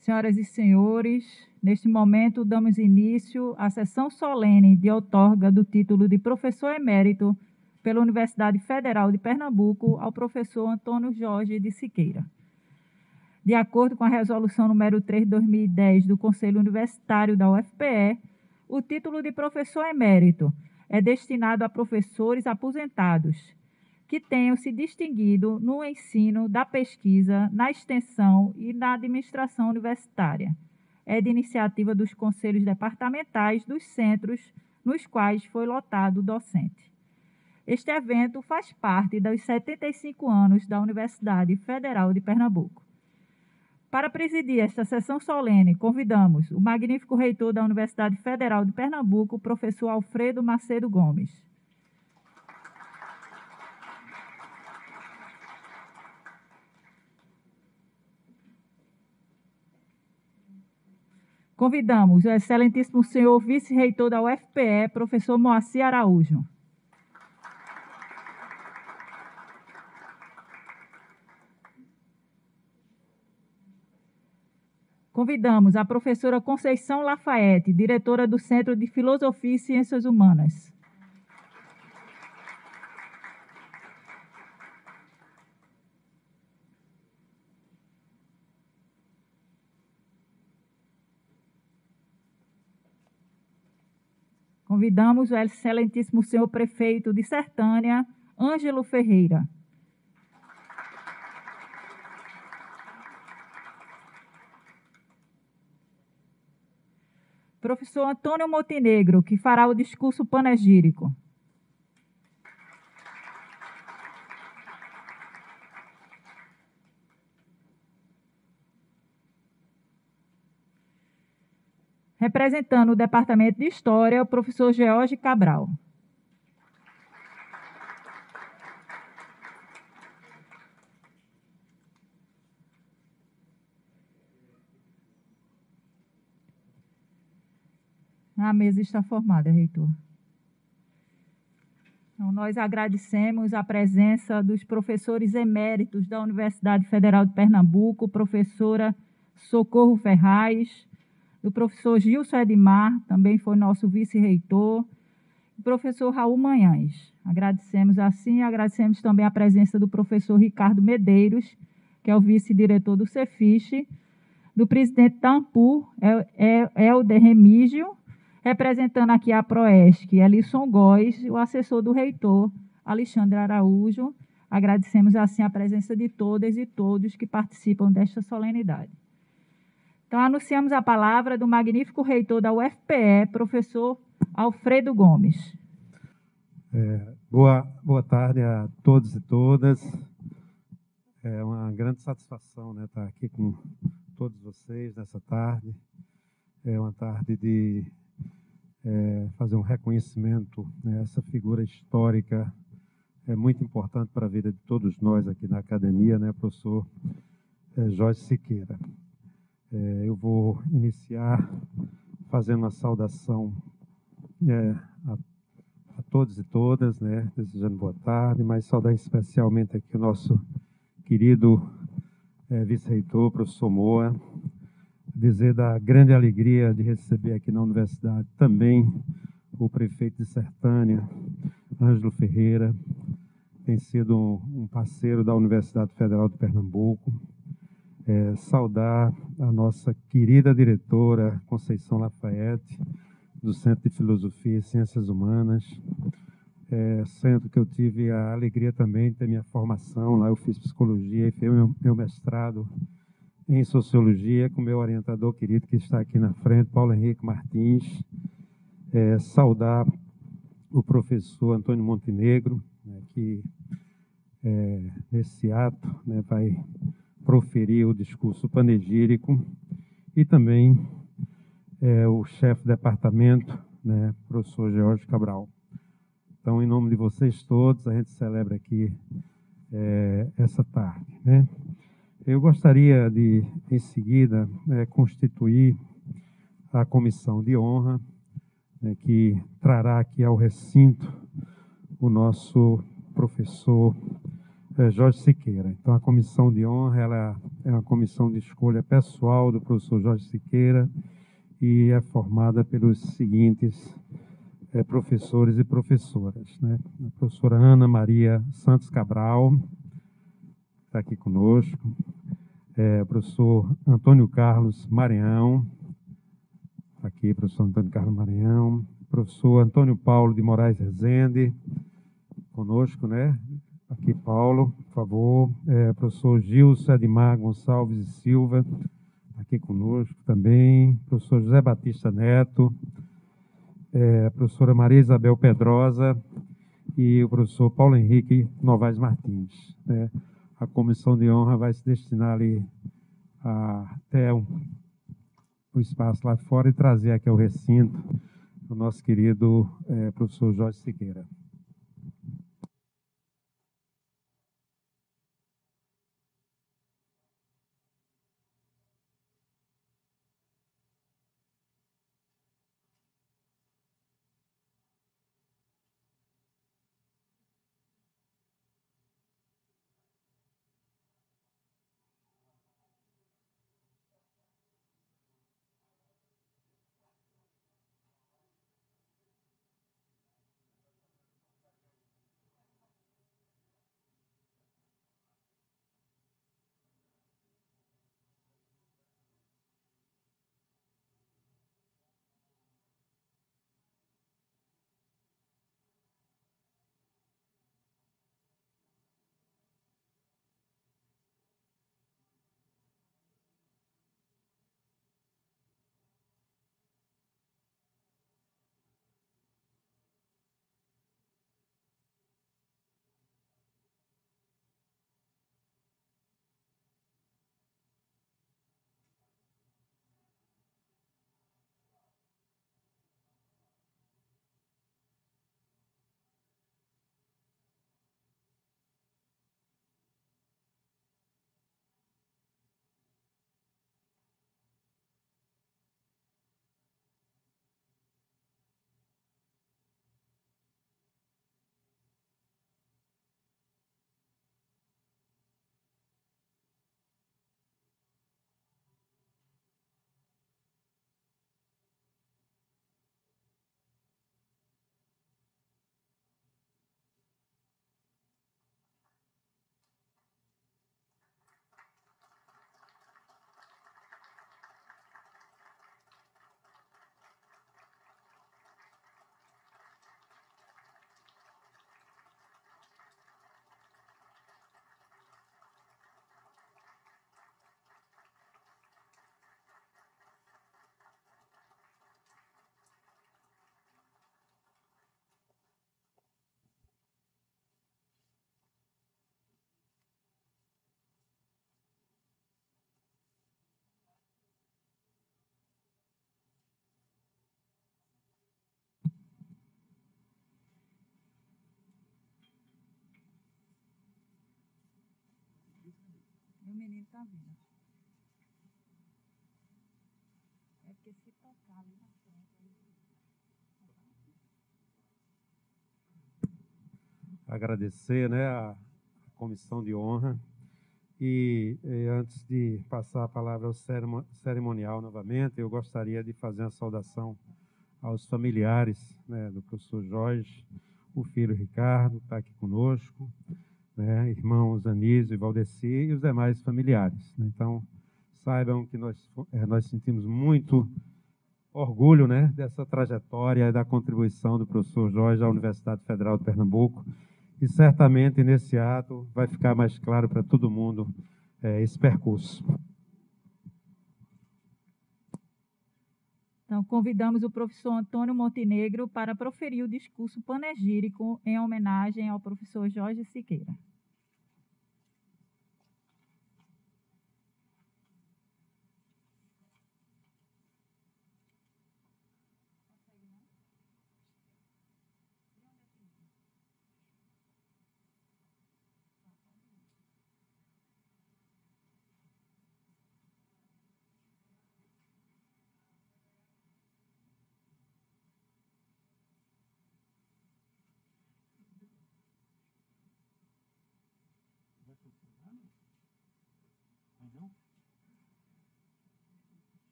Senhoras e senhores, neste momento damos início à sessão solene de outorga do título de professor emérito pela Universidade Federal de Pernambuco ao professor Antônio Jorge de Siqueira. De acordo com a resolução número 3 de 2010 do Conselho Universitário da UFPE, o título de professor emérito é destinado a professores aposentados que tenham se distinguido no ensino da pesquisa, na extensão e na administração universitária. É de iniciativa dos conselhos departamentais dos centros nos quais foi lotado o docente. Este evento faz parte dos 75 anos da Universidade Federal de Pernambuco. Para presidir esta sessão solene, convidamos o magnífico reitor da Universidade Federal de Pernambuco, o professor Alfredo Macedo Gomes. Convidamos o excelentíssimo senhor vice-reitor da UFPE, professor Moacir Araújo. Convidamos a professora Conceição Lafayette, diretora do Centro de Filosofia e Ciências Humanas. Convidamos o excelentíssimo senhor prefeito de Sertânia, Ângelo Ferreira. Professor Antônio Montenegro, que fará o discurso panegírico. Representando o Departamento de História, o professor George Cabral. A mesa está formada, reitor. Então, nós agradecemos a presença dos professores eméritos da Universidade Federal de Pernambuco, professora Socorro Ferraz, do professor Gilson Edmar, também foi nosso vice-reitor, e professor Raul Manhães. Agradecemos assim, agradecemos também a presença do professor Ricardo Medeiros, que é o vice-diretor do Cefiche, do presidente da ANPU, Helder Remígio, representando aqui a Proesc, Elisson Góes, o assessor do reitor, Alexandre Araújo. Agradecemos assim a presença de todas e todos que participam desta solenidade. Então, anunciamos a palavra do magnífico reitor da UFPE, professor Alfredo Gomes. Boa tarde a todos e todas. É uma grande satisfação, né, estar aqui com todos vocês nessa tarde. É uma tarde de fazer um reconhecimento, né, essa figura histórica é muito importante para a vida de todos nós aqui na academia, né, professor Jorge Siqueira. Eu vou iniciar fazendo uma saudação a todos e todas, né, desejando boa tarde, mas saudar especialmente aqui o nosso querido vice-reitor, professor Moa, dizer da grande alegria de receber aqui na universidade também o prefeito de Sertânia, Ângelo Ferreira, tem sido um parceiro da Universidade Federal de Pernambuco. Saudar a nossa querida diretora Conceição Lafayette, do Centro de Filosofia e Ciências Humanas, centro que eu tive a alegria também de ter minha formação lá. Eu fiz psicologia e fiz meu mestrado em sociologia com meu orientador querido que está aqui na frente, Paulo Henrique Martins. Saudar o professor Antônio Montenegro, né, que nesse ato, né, vai proferir o discurso panegírico, e também o chefe do departamento, né, professor George Cabral. Então, em nome de vocês todos, a gente celebra aqui essa tarde, né? Eu gostaria de, em seguida, constituir a comissão de honra, né, que trará aqui ao recinto o nosso professor Jorge Siqueira. Então, a comissão de honra ela é uma comissão de escolha pessoal do professor Jorge Siqueira e é formada pelos seguintes professores e professoras, né? A professora Ana Maria Santos Cabral está aqui conosco, o professor Antônio Carlos Maranhão, está aqui, professor Antônio Carlos Maranhão, professor Antônio Paulo de Moraes Rezende, conosco, né? Aqui, Paulo, por favor. Professor Gilson Edmar Gonçalves e Silva, aqui conosco também. Professor José Batista Neto, a professora Maria Isabel Pedrosa e o professor Paulo Henrique Novaes Martins, né? A comissão de honra vai se destinar ali até o espaço lá fora e trazer aqui ao recinto o nosso querido professor Jorge Siqueira. O menino está vindo. É porque se tocar ali na frente... Agradecer, né, a comissão de honra e antes de passar a palavra ao cerimonial novamente, eu gostaria de fazer uma saudação aos familiares, né, do professor Jorge, o filho Ricardo está aqui conosco, né, irmãos Anísio e Valdeci e os demais familiares, né? Então, saibam que nós sentimos muito orgulho, né, dessa trajetória e da contribuição do professor Jorge à Universidade Federal de Pernambuco. E certamente nesse ato vai ficar mais claro para todo mundo esse percurso. Então, convidamos o professor Antônio Montenegro para proferir o discurso panegírico em homenagem ao professor Jorge Siqueira.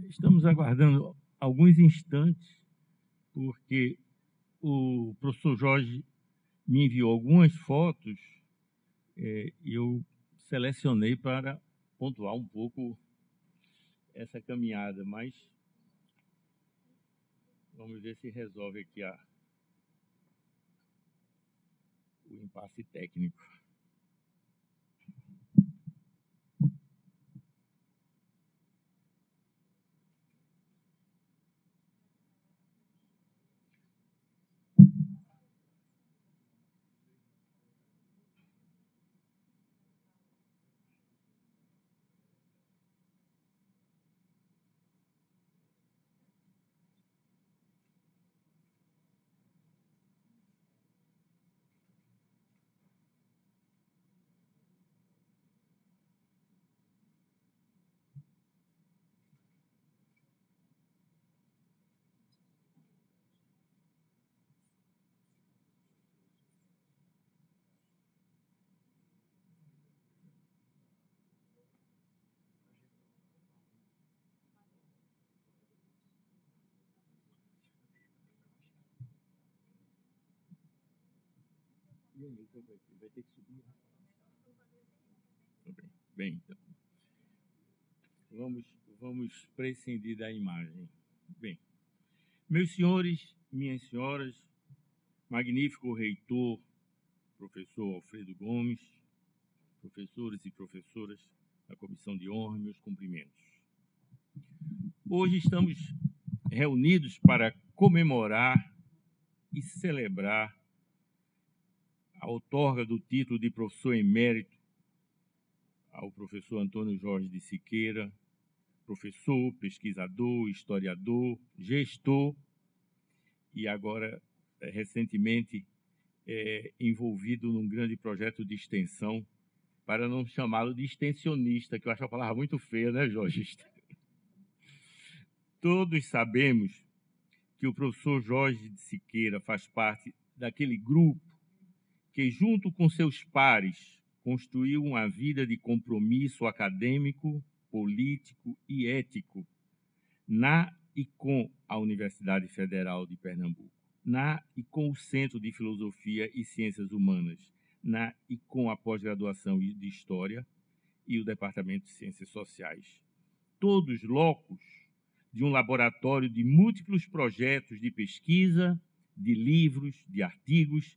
Estamos aguardando alguns instantes, porque o professor Jorge me enviou algumas fotos e eu selecionei para pontuar um pouco essa caminhada, mas vamos ver se resolve aqui o impasse técnico. Vai ter que subir. Bem, então. Vamos prescindir da imagem. Bem, meus senhores, minhas senhoras, magnífico reitor, professor Alfredo Gomes, professores e professoras da Comissão de Honra, meus cumprimentos. Hoje estamos reunidos para comemorar e celebrar a outorga do título de professor emérito ao professor Antônio Jorge de Siqueira, professor, pesquisador, historiador, gestor e agora, recentemente, envolvido num grande projeto de extensão, para não chamá-lo de extensionista, que eu acho a palavra muito feia, né, Jorge? Todos sabemos que o professor Jorge de Siqueira faz parte daquele grupo que, junto com seus pares, construiu uma vida de compromisso acadêmico, político e ético na e com a Universidade Federal de Pernambuco, na e com o Centro de Filosofia e Ciências Humanas, na e com a pós-graduação de História e o Departamento de Ciências Sociais. Todos locos de um laboratório de múltiplos projetos de pesquisa, de livros, de artigos,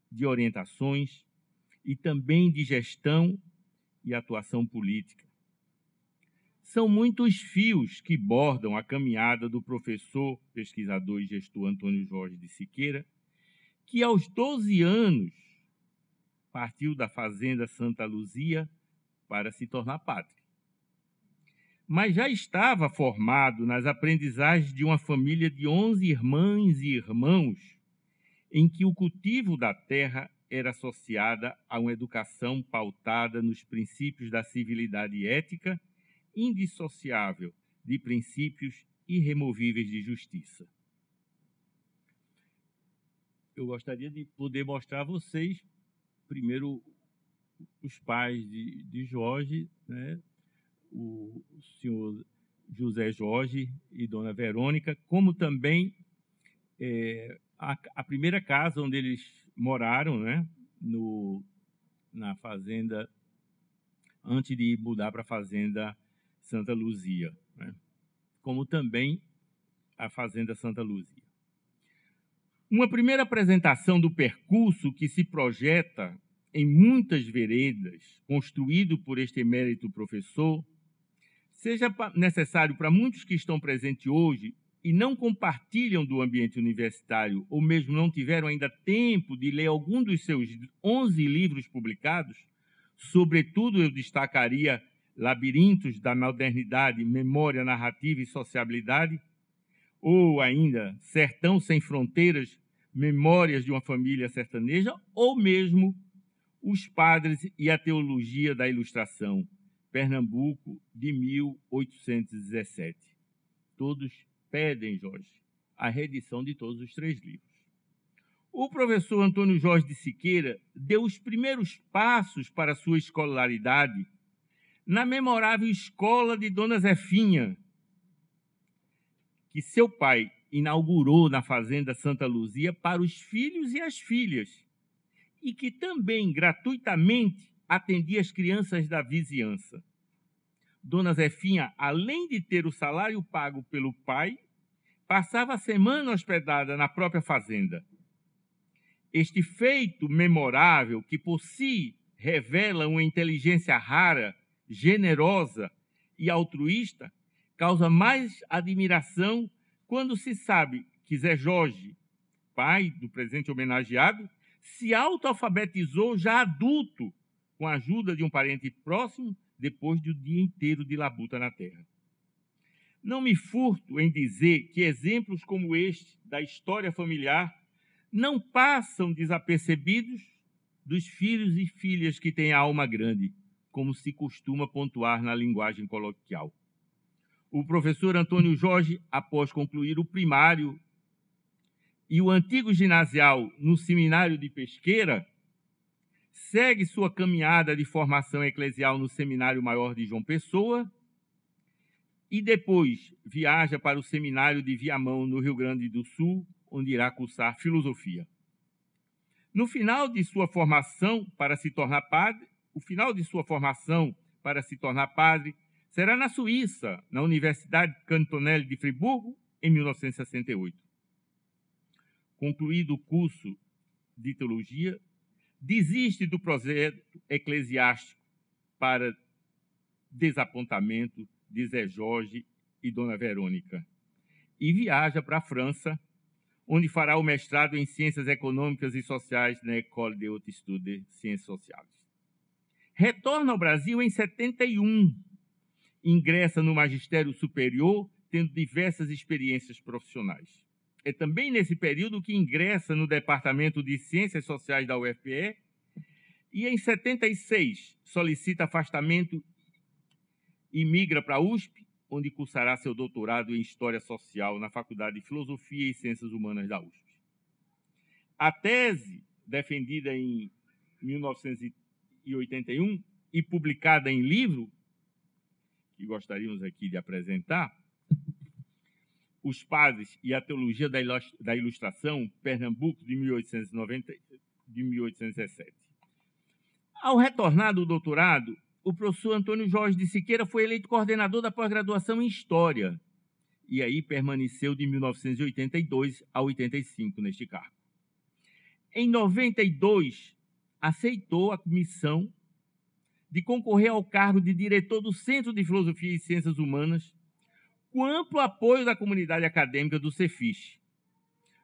de orientações e também de gestão e atuação política. São muitos fios que bordam a caminhada do professor, pesquisador e gestor Antônio Jorge de Siqueira, que aos 12 anos partiu da fazenda Santa Luzia para se tornar padre. Mas já estava formado nas aprendizagens de uma família de 11 irmãs e irmãos, em que o cultivo da terra era associada a uma educação pautada nos princípios da civilidade ética, indissociável de princípios irremovíveis de justiça. Eu gostaria de poder mostrar a vocês, primeiro, os pais de Jorge, né? O senhor José Jorge e dona Verônica, como também a primeira casa onde eles moraram, né? Na fazenda, antes de mudar para a fazenda Santa Luzia, né? Como também a fazenda Santa Luzia. Uma primeira apresentação do percurso que se projeta em muitas veredas, construído por este emérito professor, seja necessário para muitos que estão presentes hoje e não compartilham do ambiente universitário, ou mesmo não tiveram ainda tempo de ler algum dos seus 11 livros publicados, sobretudo eu destacaria Labirintos da Modernidade, Memória, Narrativa e Sociabilidade, ou ainda Sertão Sem Fronteiras, Memórias de uma Família Sertaneja, ou mesmo Os Padres e a Teologia da Ilustração, Pernambuco, de 1817. Todos pedem, Jorge, a reedição de todos os 3 livros. O professor Antônio Jorge de Siqueira deu os primeiros passos para sua escolaridade na memorável escola de Dona Zefinha, que seu pai inaugurou na Fazenda Santa Luzia para os filhos e as filhas, e que também gratuitamente atendia as crianças da vizinhança. Dona Zefinha, além de ter o salário pago pelo pai, passava a semana hospedada na própria fazenda. Este feito memorável, que por si revela uma inteligência rara, generosa e altruísta, causa mais admiração quando se sabe que Zé Jorge, pai do presente homenageado, se autoalfabetizou já adulto, com a ajuda de um parente próximo, depois do dia inteiro de labuta na terra. Não me furto em dizer que exemplos como este da história familiar não passam desapercebidos dos filhos e filhas que têm a alma grande, como se costuma pontuar na linguagem coloquial. O professor Antônio Jorge, após concluir o primário e o antigo ginasial no Seminário de Pesqueira, segue sua caminhada de formação eclesial no Seminário Maior de João Pessoa e depois viaja para o Seminário de Viamão, no Rio Grande do Sul, onde irá cursar filosofia. No final de sua formação para se tornar padre, será na Suíça, na Universidade Cantonelle de Friburgo, em 1968. Concluído o curso de teologia, desiste do projeto eclesiástico para desapontamento de Zé Jorge e Dona Verônica e viaja para a França, onde fará o mestrado em Ciências Econômicas e Sociais na École de Haute Études de Ciências Sociais. Retorna ao Brasil em 71, ingressa no magistério superior, tendo diversas experiências profissionais. É também nesse período que ingressa no Departamento de Ciências Sociais da UFPE e, em 76, solicita afastamento e migra para a USP, onde cursará seu doutorado em História Social na Faculdade de Filosofia e Ciências Humanas da USP. A tese, defendida em 1981 e publicada em livro, que gostaríamos aqui de apresentar, Os Padres e a Teologia da Ilustração, Pernambuco, de 1817. Ao retornar do doutorado, o professor Antônio Jorge de Siqueira foi eleito coordenador da pós-graduação em História, e aí permaneceu de 1982 a 85 neste cargo. Em 92, aceitou a comissão de concorrer ao cargo de diretor do Centro de Filosofia e Ciências Humanas, com amplo apoio da comunidade acadêmica do Cefis.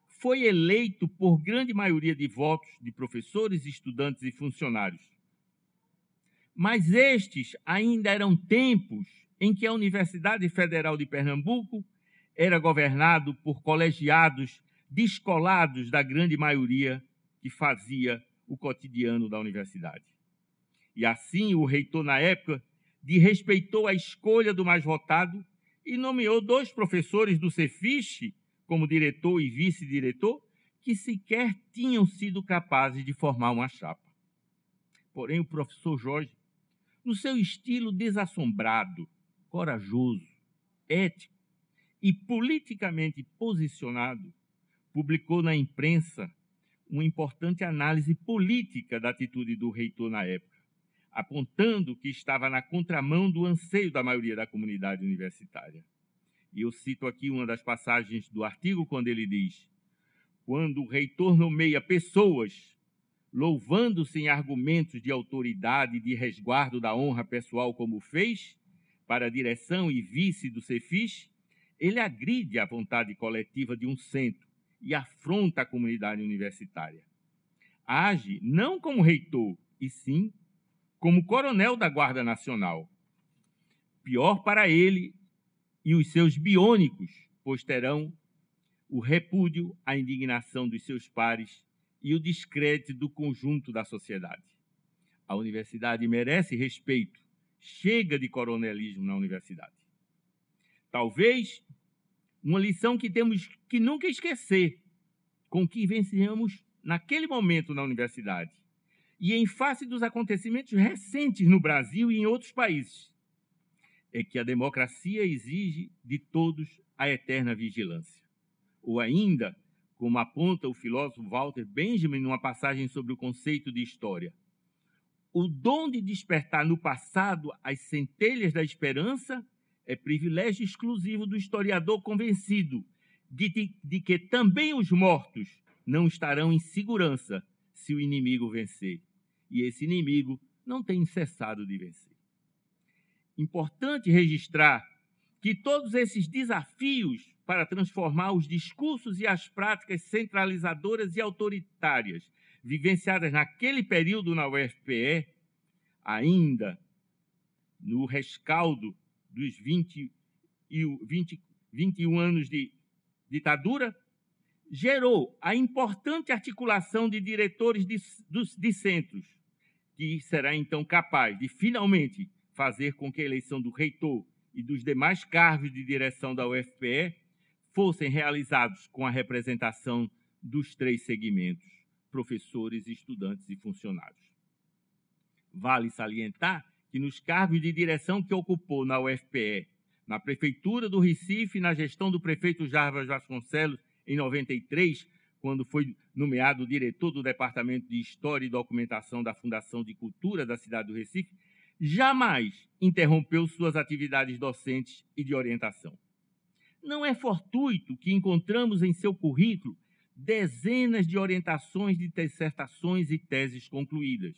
Foi eleito por grande maioria de votos de professores, estudantes e funcionários. Mas estes ainda eram tempos em que a Universidade Federal de Pernambuco era governado por colegiados descolados da grande maioria que fazia o cotidiano da universidade. E assim o reitor, na época, desrespeitou a escolha do mais votado e nomeou 2 professores do Cefis como diretor e vice-diretor que sequer tinham sido capazes de formar uma chapa. Porém, o professor Jorge, no seu estilo desassombrado, corajoso, ético e politicamente posicionado, publicou na imprensa uma importante análise política da atitude do reitor na época, apontando que estava na contramão do anseio da maioria da comunidade universitária. E eu cito aqui uma das passagens do artigo, quando ele diz: quando o reitor nomeia pessoas louvando-se em argumentos de autoridade e de resguardo da honra pessoal, como fez, para a direção e vice do Cefis, ele agride a vontade coletiva de um centro e afronta a comunidade universitária. Age não como reitor, e sim como coronel da Guarda Nacional. Pior para ele e os seus biônicos, pois terão o repúdio, a indignação dos seus pares e o descrédito do conjunto da sociedade. A universidade merece respeito. Chega de coronelismo na universidade. Talvez uma lição que temos que nunca esquecer, com que vencemos naquele momento na universidade e em face dos acontecimentos recentes no Brasil e em outros países, é que a democracia exige de todos a eterna vigilância. Ou ainda, como aponta o filósofo Walter Benjamin numa passagem sobre o conceito de história, o dom de despertar no passado as centelhas da esperança é privilégio exclusivo do historiador convencido de que também os mortos não estarão em segurança se o inimigo vencer. E esse inimigo não tem cessado de vencer. Importante registrar que todos esses desafios para transformar os discursos e as práticas centralizadoras e autoritárias vivenciadas naquele período na UFPE, ainda no rescaldo dos 21 anos de ditadura, gerou a importante articulação de diretores de centros, que será então capaz de finalmente fazer com que a eleição do reitor e dos demais cargos de direção da UFPE fossem realizados com a representação dos três segmentos: professores, estudantes e funcionários. Vale salientar que nos cargos de direção que ocupou na UFPE, na Prefeitura do Recife, na gestão do prefeito Jarbas Vasconcelos, em 93, quando foi nomeado diretor do Departamento de História e Documentação da Fundação de Cultura da cidade do Recife, jamais interrompeu suas atividades docentes e de orientação. Não é fortuito que encontramos em seu currículo dezenas de orientações de dissertações e teses concluídas.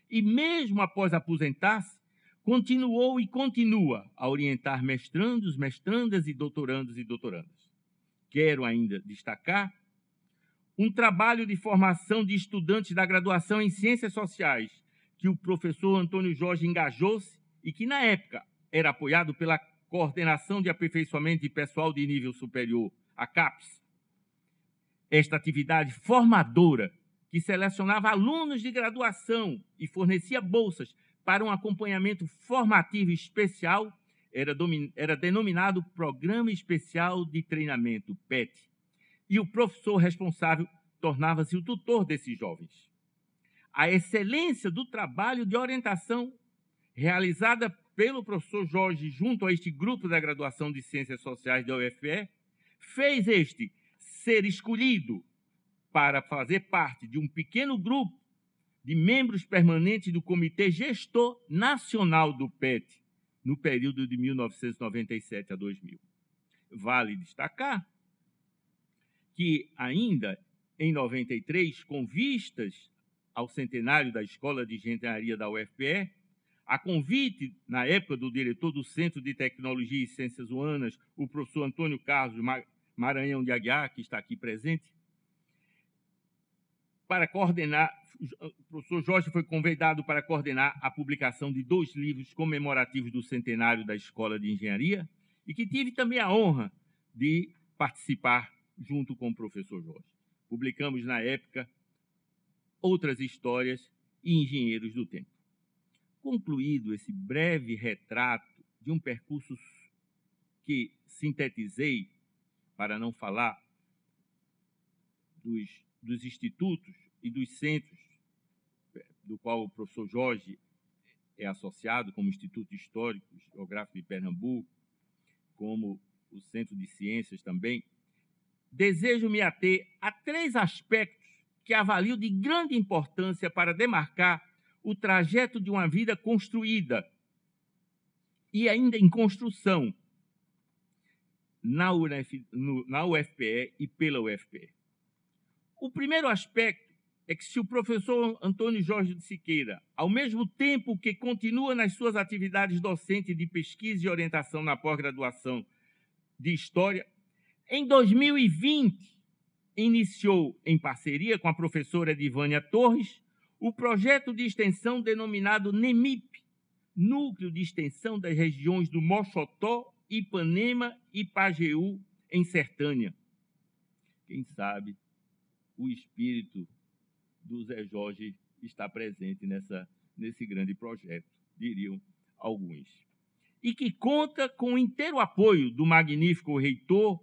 E mesmo após aposentar-se, continuou e continua a orientar mestrandos, mestrandas e doutorandos e doutorandas. Quero ainda destacar um trabalho de formação de estudantes da graduação em Ciências Sociais, que o professor Antônio Jorge engajou-se e que, na época, era apoiado pela Coordenação de Aperfeiçoamento de Pessoal de Nível Superior, a CAPES. Esta atividade formadora, que selecionava alunos de graduação e fornecia bolsas para um acompanhamento formativo especial, era denominado Programa Especial de Treinamento, PET, e o professor responsável tornava-se o tutor desses jovens. A excelência do trabalho de orientação realizada pelo professor Jorge junto a este grupo da graduação de Ciências Sociais da UFPE fez este ser escolhido para fazer parte de um pequeno grupo de membros permanentes do Comitê Gestor Nacional do PET, no período de 1997 a 2000. Vale destacar que, ainda em 93, com vistas ao centenário da Escola de Engenharia da UFPE, a convite, na época, do diretor do Centro de Tecnologia e Ciências Humanas, o professor Antônio Carlos Maranhão de Aguiar, que está aqui presente, para coordenar, o professor Jorge foi convidado para coordenar a publicação de 2 livros comemorativos do centenário da Escola de Engenharia e que tive também a honra de participar junto com o professor Jorge. Publicamos, na época, Outras Histórias e Engenheiros do Tempo. Concluído esse breve retrato de um percurso que sintetizei, para não falar dos institutos e dos centros, do qual o professor Jorge é associado, como Instituto Histórico e Geográfico de Pernambuco, como o Centro de Ciências também, desejo me ater a 3 aspectos que avalio de grande importância para demarcar o trajeto de uma vida construída e ainda em construção na UFPE e pela UFPE. O primeiro aspecto é que se o professor Antônio Jorge de Siqueira, ao mesmo tempo que continua nas suas atividades docentes de pesquisa e orientação na pós-graduação de História, em 2020 iniciou, em parceria com a professora Edivânia Torres, o projeto de extensão denominado NEMIP, núcleo de extensão das regiões do Moxotó, Ipanema e Pajeú, em Sertânia. Quem sabe o espírito do Zé Jorge está presente nesse grande projeto, diriam alguns. E que conta com o inteiro apoio do magnífico reitor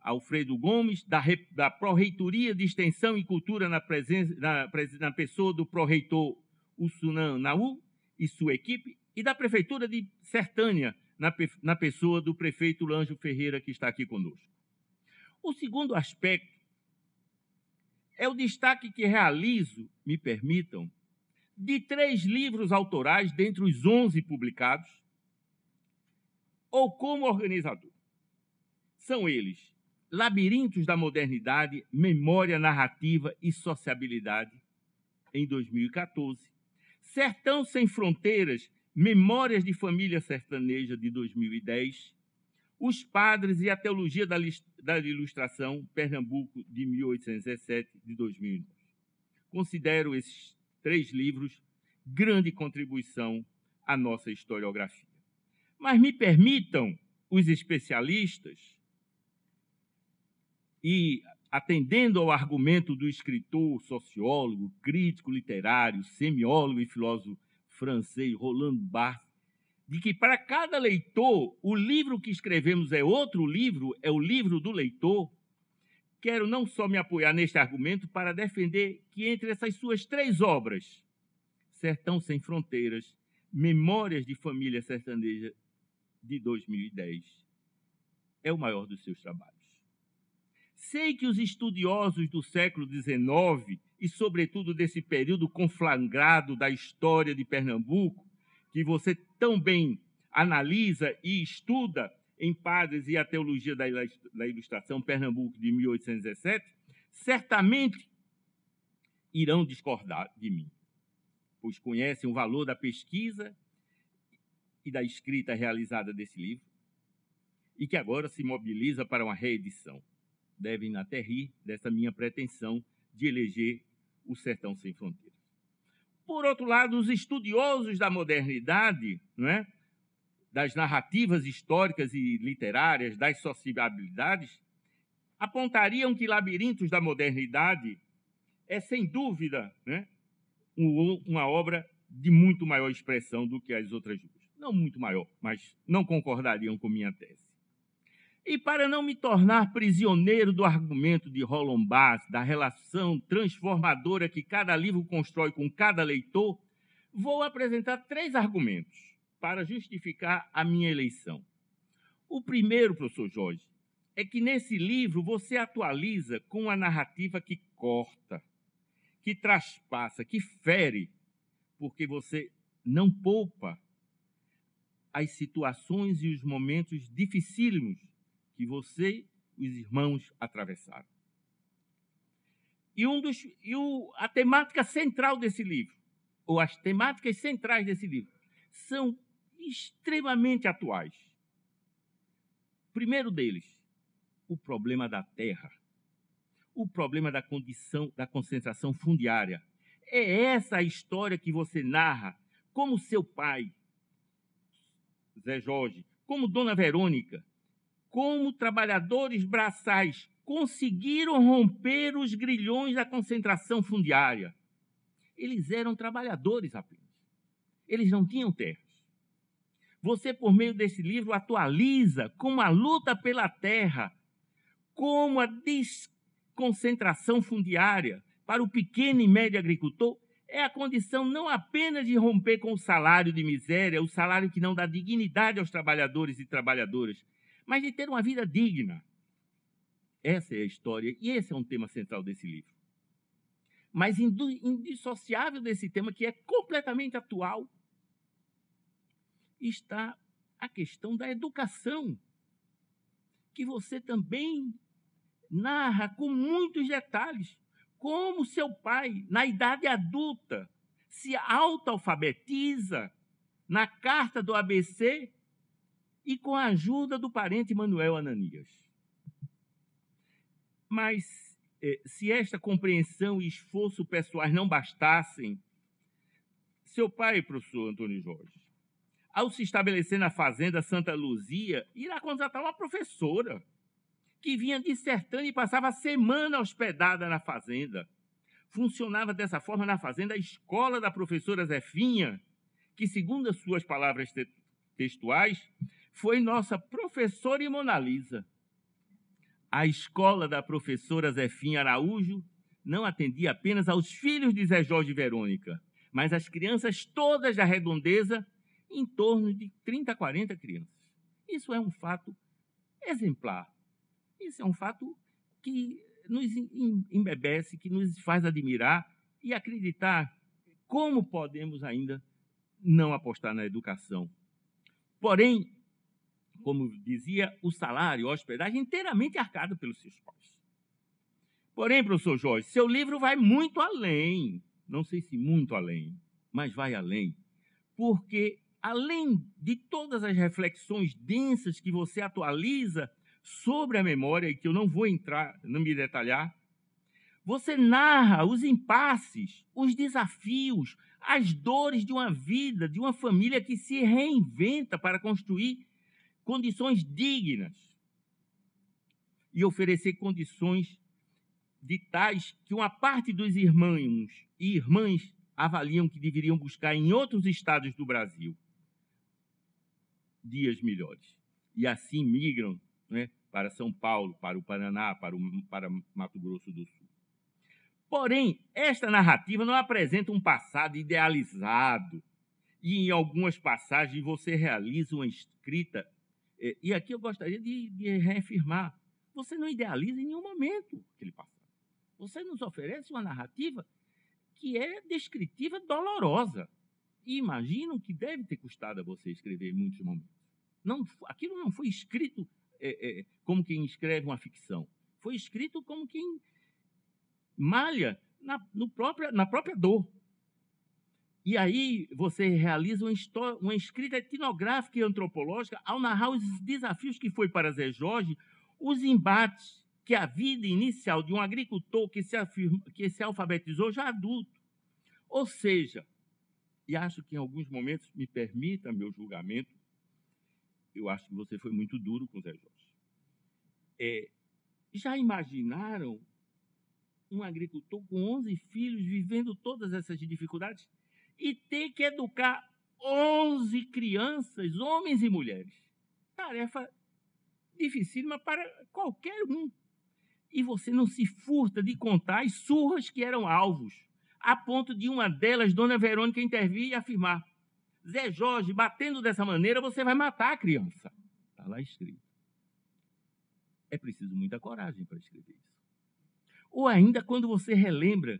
Alfredo Gomes, da Pró-Reitoria de Extensão e Cultura na pessoa do pró-reitor Ussunan Naú e sua equipe, e da Prefeitura de Sertânia, na pessoa do prefeito Lângio Ferreira, que está aqui conosco. O segundo aspecto é o destaque que realizo, me permitam, de 3 livros autorais dentre os 11 publicados, ou como organizador. São eles Labirintos da Modernidade, Memória Narrativa e Sociabilidade, em 2014, Sertão Sem Fronteiras, Memórias de Família Sertaneja, de 2010, Os Padres e a Teologia da Ilustração, Pernambuco, de 1817, de 2009. Considero esses 3 livros grande contribuição à nossa historiografia. Mas me permitam os especialistas, e atendendo ao argumento do escritor, sociólogo, crítico literário, semiólogo e filósofo francês Roland Barthes, de que para cada leitor o livro que escrevemos é outro livro, é o livro do leitor, quero não só me apoiar neste argumento para defender que entre essas suas 3 obras, Sertão Sem Fronteiras, Memórias de Família Sertaneja, de 2010, é o maior dos seus trabalhos. Sei que os estudiosos do século XIX, e sobretudo desse período conflagrado da história de Pernambuco, que você tão bem analisa e estuda em Padres e a Teologia da Ilustração, Pernambuco, de 1817, certamente irão discordar de mim, pois conhecem o valor da pesquisa e da escrita realizada desse livro, e que agora se mobiliza para uma reedição. Devem até rir dessa minha pretensão de eleger o Sertão Sem Fronteiras. Por outro lado, os estudiosos da modernidade, não é? Das narrativas históricas e literárias, das sociabilidades, apontariam que Labirintos da Modernidade é, sem dúvida, né, uma obra de muito maior expressão do que as outras duas. Não muito maior, mas não concordariam com minha tese. E para não me tornar prisioneiro do argumento de Roland Barthes, da relação transformadora que cada livro constrói com cada leitor, vou apresentar 3 argumentos para justificar a minha eleição. O primeiro, professor Jorge, é que nesse livro você atualiza com uma narrativa que corta, que traspassa, que fere, porque você não poupa as situações e os momentos dificílimos que você e os irmãos atravessaram. A temática central desse livro, ou as temáticas centrais desse livro, são extremamente atuais. O primeiro deles, o problema da terra, o problema da condição da concentração fundiária. É essa a história que você narra, como seu pai, Zé Jorge, como Dona Verônica, como trabalhadores braçais conseguiram romper os grilhões da concentração fundiária. Eles eram trabalhadores apenas. Eles não tinham terras. Você, por meio desse livro, atualiza como a luta pela terra, como a desconcentração fundiária para o pequeno e médio agricultor é a condição não apenas de romper com o salário de miséria, o salário que não dá dignidade aos trabalhadores e trabalhadoras, mas de ter uma vida digna. Essa é a história e esse é um tema central desse livro. Mas indissociável desse tema, que é completamente atual, está a questão da educação, que você também narra com muitos detalhes, como seu pai, na idade adulta, se autoalfabetiza na carta do ABC e com a ajuda do parente Manuel Ananias. Mas, se esta compreensão e esforço pessoais não bastassem, seu pai, professor Antônio Jorge, ao se estabelecer na fazenda Santa Luzia, irá contratar uma professora que vinha de Sertânia e passava a semana hospedada na fazenda. Funcionava dessa forma na fazenda a escola da professora Zefinha, que, segundo as suas palavras textuais, foi nossa professora e Mona Lisa. A escola da professora Zefinha Araújo não atendia apenas aos filhos de Zé Jorge e Verônica, mas às crianças todas da redondeza, em torno de 30 a 40 crianças. Isso é um fato exemplar. Isso é um fato que nos embebece, que nos faz admirar e acreditar como podemos ainda não apostar na educação. Porém, como dizia, o salário, a hospedagem inteiramente arcado pelos seus pais. Porém, professor Jorge, seu livro vai muito além, não sei se muito além, mas vai além, porque além de todas as reflexões densas que você atualiza sobre a memória, e que eu não vou entrar, não me detalhar, você narra os impasses, os desafios, as dores de uma vida, de uma família que se reinventa para construir condições dignas e oferecer condições de tais que uma parte dos irmãos e irmãs avaliam que deveriam buscar em outros estados do Brasil dias melhores. E assim migram, né, para São Paulo, para o Paraná, para Mato Grosso do Sul. Porém, esta narrativa não apresenta um passado idealizado e, em algumas passagens, você realiza uma escrita, e aqui eu gostaria de reafirmar, você não idealiza em nenhum momento aquele passado. Você nos oferece uma narrativa que é descritiva dolorosa. E imagino que deve ter custado a você escrever em muitos momentos. Aquilo não foi escrito como quem escreve uma ficção. Foi escrito como quem malha na própria dor. E aí você realiza uma escrita etnográfica e antropológica ao narrar os desafios que foi para Zé Jorge, os embates que a vida inicial de um agricultor que se alfabetizou já adulto. Ou seja, e acho que em alguns momentos, me permita meu julgamento, eu acho que você foi muito duro com o Zé Jorge. Já imaginaram um agricultor com 11 filhos vivendo todas essas dificuldades e ter que educar 11 crianças, homens e mulheres? Tarefa dificílima para qualquer um. E você não se furta de contar as surras que eram alvos, a ponto de uma delas, Dona Verônica, intervir e afirmar: Zé Jorge, batendo dessa maneira, você vai matar a criança. Está lá escrito. É preciso muita coragem para escrever isso. Ou ainda quando você relembra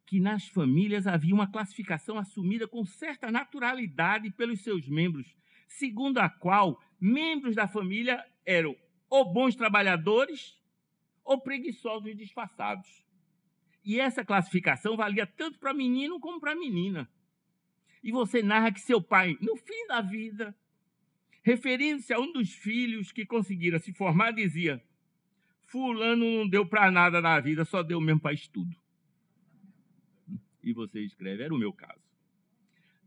que nas famílias havia uma classificação assumida com certa naturalidade pelos seus membros, segundo a qual membros da família eram ou bons trabalhadores ou preguiçosos e disfarçados. E essa classificação valia tanto para menino como para menina. E você narra que seu pai, no fim da vida, referindo-se a um dos filhos que conseguira se formar, dizia: fulano não deu para nada na vida, só deu mesmo para estudo. E você escreve: era o meu caso.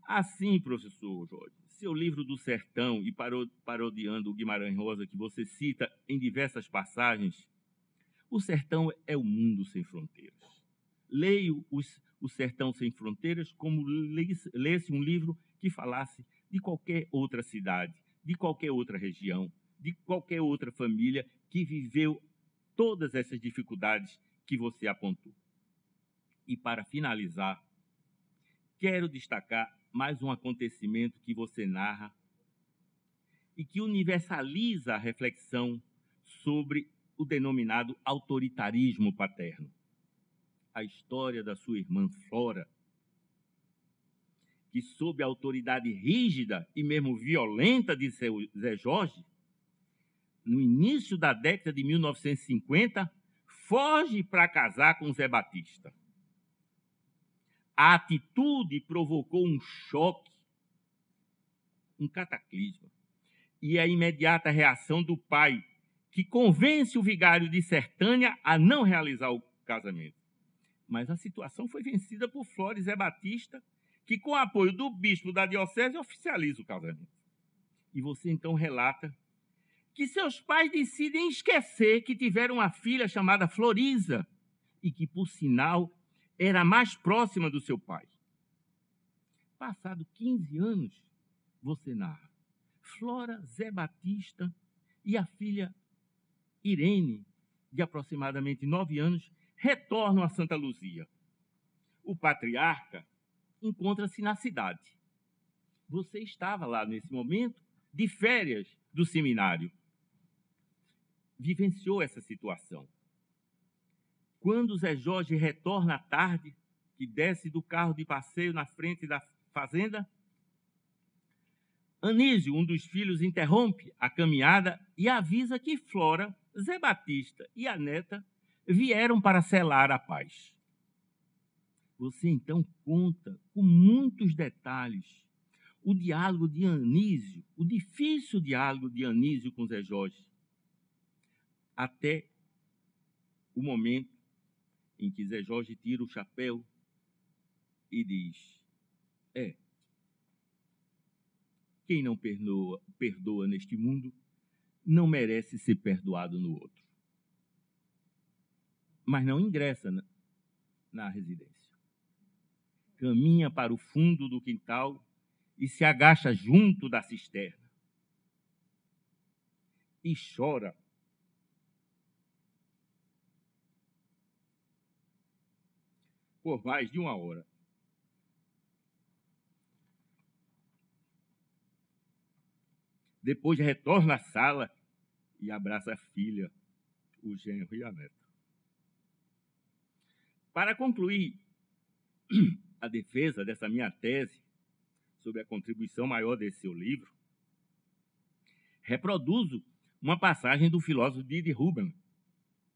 Assim, professor Jorge, seu livro do Sertão, e parodiando o Guimarães Rosa, que você cita em diversas passagens, o sertão é o mundo sem fronteiras. Leio o Sertão Sem Fronteiras como lesse um livro que falasse de qualquer outra cidade, de qualquer outra região, de qualquer outra família que viveu todas essas dificuldades que você apontou. E para finalizar, quero destacar mais um acontecimento que você narra e que universaliza a reflexão sobre o denominado autoritarismo paterno. A história da sua irmã Flora, que, sob a autoridade rígida e mesmo violenta de seu Zé Jorge, no início da década de 1950, foge para casar com Zé Batista. A atitude provocou um choque, um cataclisma, e a imediata reação do pai, que convence o vigário de Sertânia a não realizar o casamento. Mas a situação foi vencida por Flora e Zé Batista, que, com o apoio do bispo da diocese, oficializa o casamento. E você, então, relata que seus pais decidem esquecer que tiveram uma filha chamada Florisa e que, por sinal, era a mais próxima do seu pai. Passado 15 anos, você narra, Flora, Zé Batista e a filha Irene, de aproximadamente 9 anos, retornam a Santa Luzia. O patriarca encontra-se na cidade. Você estava lá nesse momento, de férias do seminário. Vivenciou essa situação. Quando Zé Jorge retorna à tarde, que desce do carro de passeio na frente da fazenda, Anísio, um dos filhos, interrompe a caminhada e avisa que Flora, Zé Batista e a neta vieram para selar a paz. Você, então, conta com muitos detalhes o diálogo de Anísio, o difícil diálogo de Anísio com Zé Jorge, até o momento em que Zé Jorge tira o chapéu e diz: quem não perdoa neste mundo não merece ser perdoado no outro. Mas não ingressa na residência. Caminha para o fundo do quintal e se agacha junto da cisterna. E chora. Por mais de 1 hora. Depois retorna à sala e abraça a filha, o genro e a neta. Para concluir a defesa dessa minha tese sobre a contribuição maior desse seu livro, reproduzo uma passagem do filósofo Didi Huberman,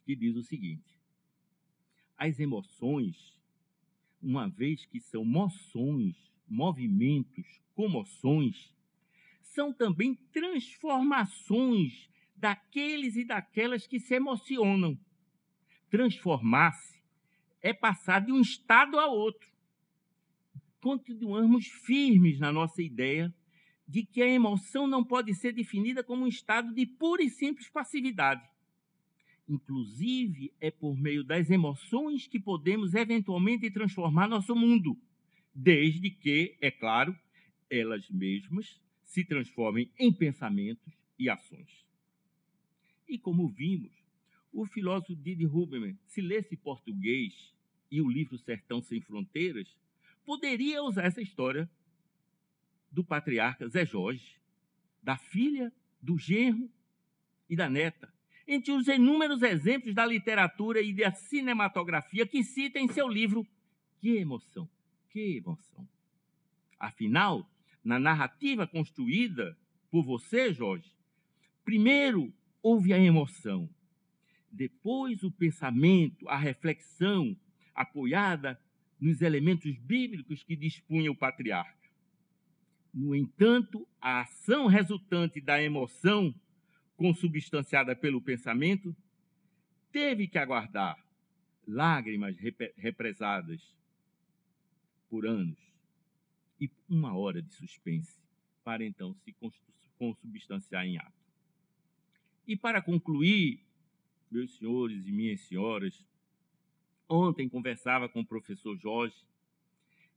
que diz o seguinte: as emoções, uma vez que são moções, movimentos, comoções, são também transformações daqueles e daquelas que se emocionam. Transformar-se é passar de um estado a outro. Continuamos firmes na nossa ideia de que a emoção não pode ser definida como um estado de pura e simples passividade. Inclusive, é por meio das emoções que podemos eventualmente transformar nosso mundo, desde que, é claro, elas mesmas se transformem em pensamentos e ações. E como vimos, o filósofo Didi Huberman, se lesse português e o livro Sertão Sem Fronteiras, poderia usar essa história do patriarca Zé Jorge, da filha, do genro e da neta, entre os inúmeros exemplos da literatura e da cinematografia que cita em seu livro. Que emoção, que emoção. Afinal, na narrativa construída por você, Jorge, primeiro houve a emoção, depois o pensamento, a reflexão, apoiada nos elementos bíblicos que dispunha o patriarca. No entanto, a ação resultante da emoção, consubstanciada pelo pensamento, teve que aguardar lágrimas represadas por anos e 1 hora de suspense, para então se consubstanciar em ato. E para concluir, meus senhores e minhas senhoras, ontem conversava com o professor Jorge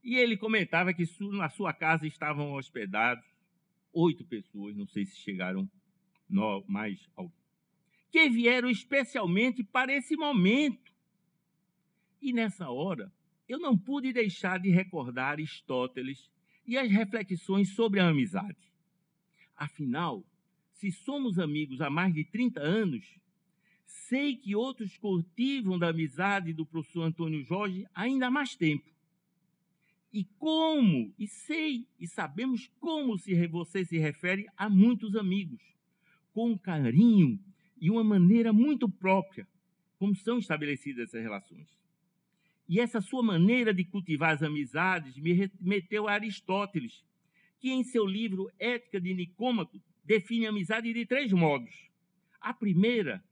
e ele comentava que na sua casa estavam hospedados 8 pessoas, não sei se chegaram mais alguém, que vieram especialmente para esse momento. E nessa hora, eu não pude deixar de recordar Aristóteles e as reflexões sobre a amizade. Afinal, se somos amigos há mais de 30 anos, sei que outros cultivam da amizade do professor Antônio Jorge ainda há mais tempo. E sabemos como você se refere a muitos amigos, com um carinho e uma maneira muito própria, como são estabelecidas essas relações. E essa sua maneira de cultivar as amizades me remeteu a Aristóteles, que em seu livro Ética de Nicômaco define a amizade de 3 modos. A primeira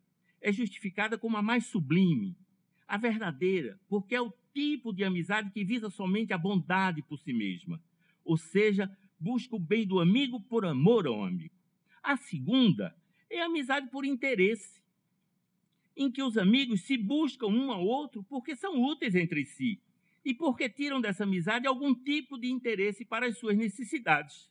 é justificada como a mais sublime, a verdadeira, porque é o tipo de amizade que visa somente a bondade por si mesma, ou seja, busca o bem do amigo por amor ao amigo. A segunda é a amizade por interesse, em que os amigos se buscam um ao outro porque são úteis entre si e porque tiram dessa amizade algum tipo de interesse para as suas necessidades.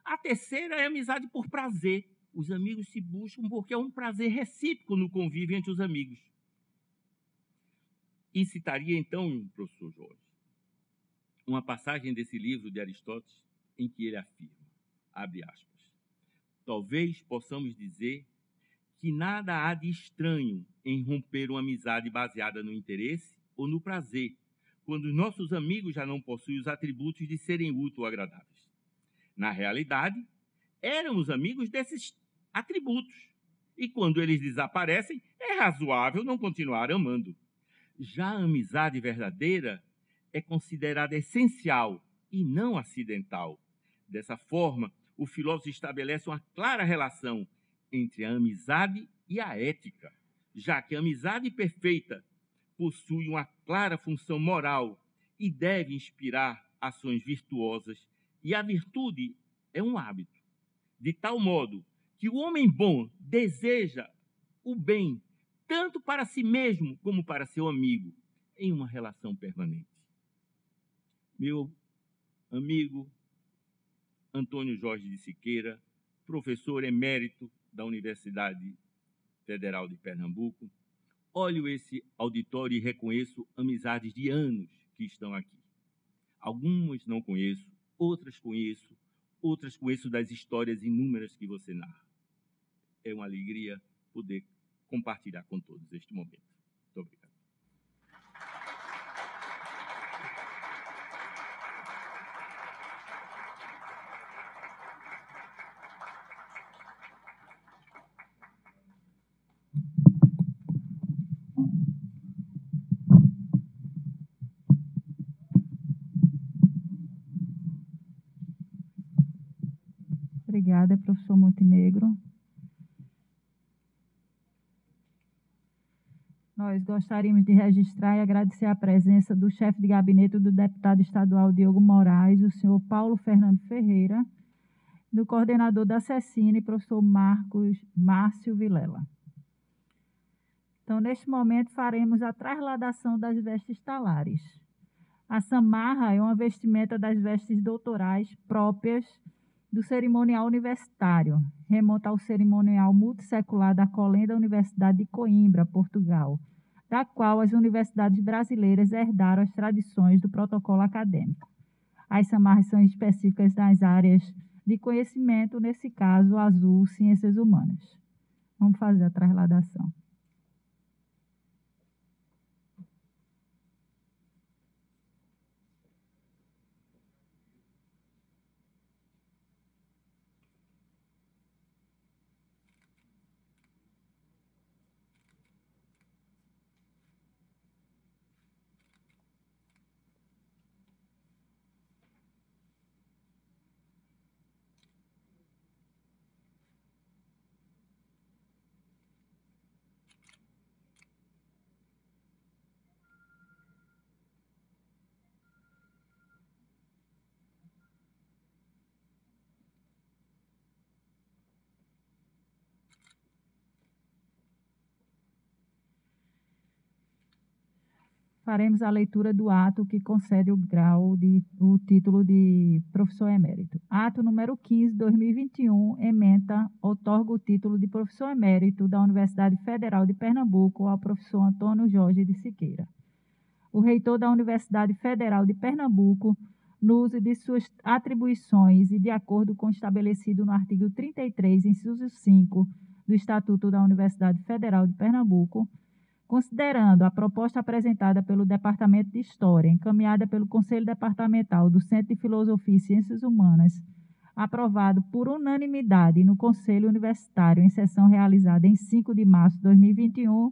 A terceira é a amizade por prazer. Os amigos se buscam porque é um prazer recíproco no convívio entre os amigos. E citaria então, professor Jorge, uma passagem desse livro de Aristóteles em que ele afirma, abre aspas, talvez possamos dizer que nada há de estranho em romper uma amizade baseada no interesse ou no prazer, quando os nossos amigos já não possuem os atributos de serem úteis ou agradáveis. Na realidade, éramos amigos desses atributos, e quando eles desaparecem, é razoável não continuar amando. Já a amizade verdadeira é considerada essencial e não acidental. Dessa forma, o filósofo estabelece uma clara relação entre a amizade e a ética, já que a amizade perfeita possui uma clara função moral e deve inspirar ações virtuosas, e a virtude é um hábito, de tal modo que o homem bom deseja o bem tanto para si mesmo como para seu amigo, em uma relação permanente. Meu amigo Antônio Jorge de Siqueira, professor emérito da Universidade Federal de Pernambuco, olho esse auditório e reconheço amizades de anos que estão aqui. Algumas não conheço, outras conheço das histórias inúmeras que você narra. É uma alegria poder compartilhar com todos este momento. Muito obrigado. Obrigada, professor Montenegro. Nós gostaríamos de registrar e agradecer a presença do chefe de gabinete do deputado estadual Diogo Moraes, o senhor Paulo Fernando Ferreira, do coordenador da SECINE, professor Márcio Vilela. Então, neste momento, faremos a trasladação das vestes talares. A samarra é uma vestimenta das vestes doutorais próprias do cerimonial universitário. Remonta ao cerimonial multissecular da Colém da Universidade de Coimbra, Portugal, da qual as universidades brasileiras herdaram as tradições do protocolo acadêmico. As samarras são específicas das áreas de conhecimento, nesse caso, azul, ciências humanas. Vamos fazer a trasladação. Faremos a leitura do ato que concede o título de professor emérito. Ato número 15, 2021, ementa, outorga o título de professor emérito da Universidade Federal de Pernambuco ao professor Antônio Jorge de Siqueira. O reitor da Universidade Federal de Pernambuco, no uso de suas atribuições e de acordo com o estabelecido no artigo 33, inciso 5, do Estatuto da Universidade Federal de Pernambuco, considerando a proposta apresentada pelo Departamento de História, encaminhada pelo Conselho Departamental do Centro de Filosofia e Ciências Humanas, aprovado por unanimidade no Conselho Universitário em sessão realizada em 5 de março de 2021,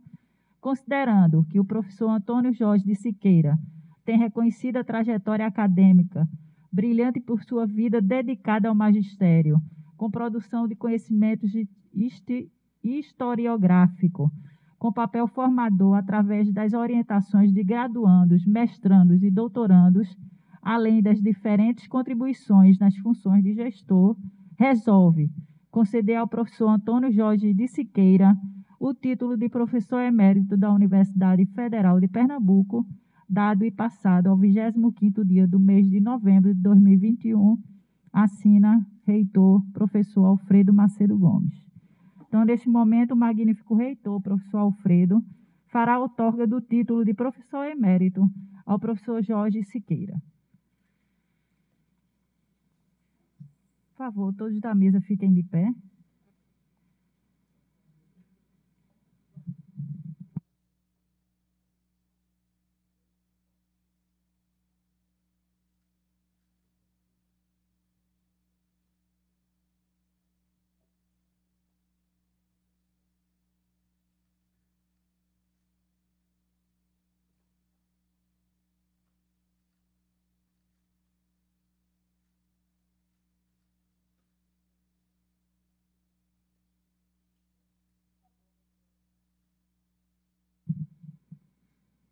considerando que o professor Antônio Jorge de Siqueira tem reconhecida trajetória acadêmica, brilhante por sua vida dedicada ao magistério, com produção de conhecimentos historiográfico, com papel formador através das orientações de graduandos, mestrandos e doutorandos, além das diferentes contribuições nas funções de gestor, resolve conceder ao professor Antônio Jorge de Siqueira o título de professor emérito da Universidade Federal de Pernambuco, dado e passado ao 25º dia do mês de novembro de 2021, assina reitor, professor Alfredo Macedo Gomes. Então, neste momento, o magnífico reitor, professor Alfredo, fará a outorga do título de professor emérito ao professor Jorge Siqueira. Por favor, todos da mesa fiquem de pé.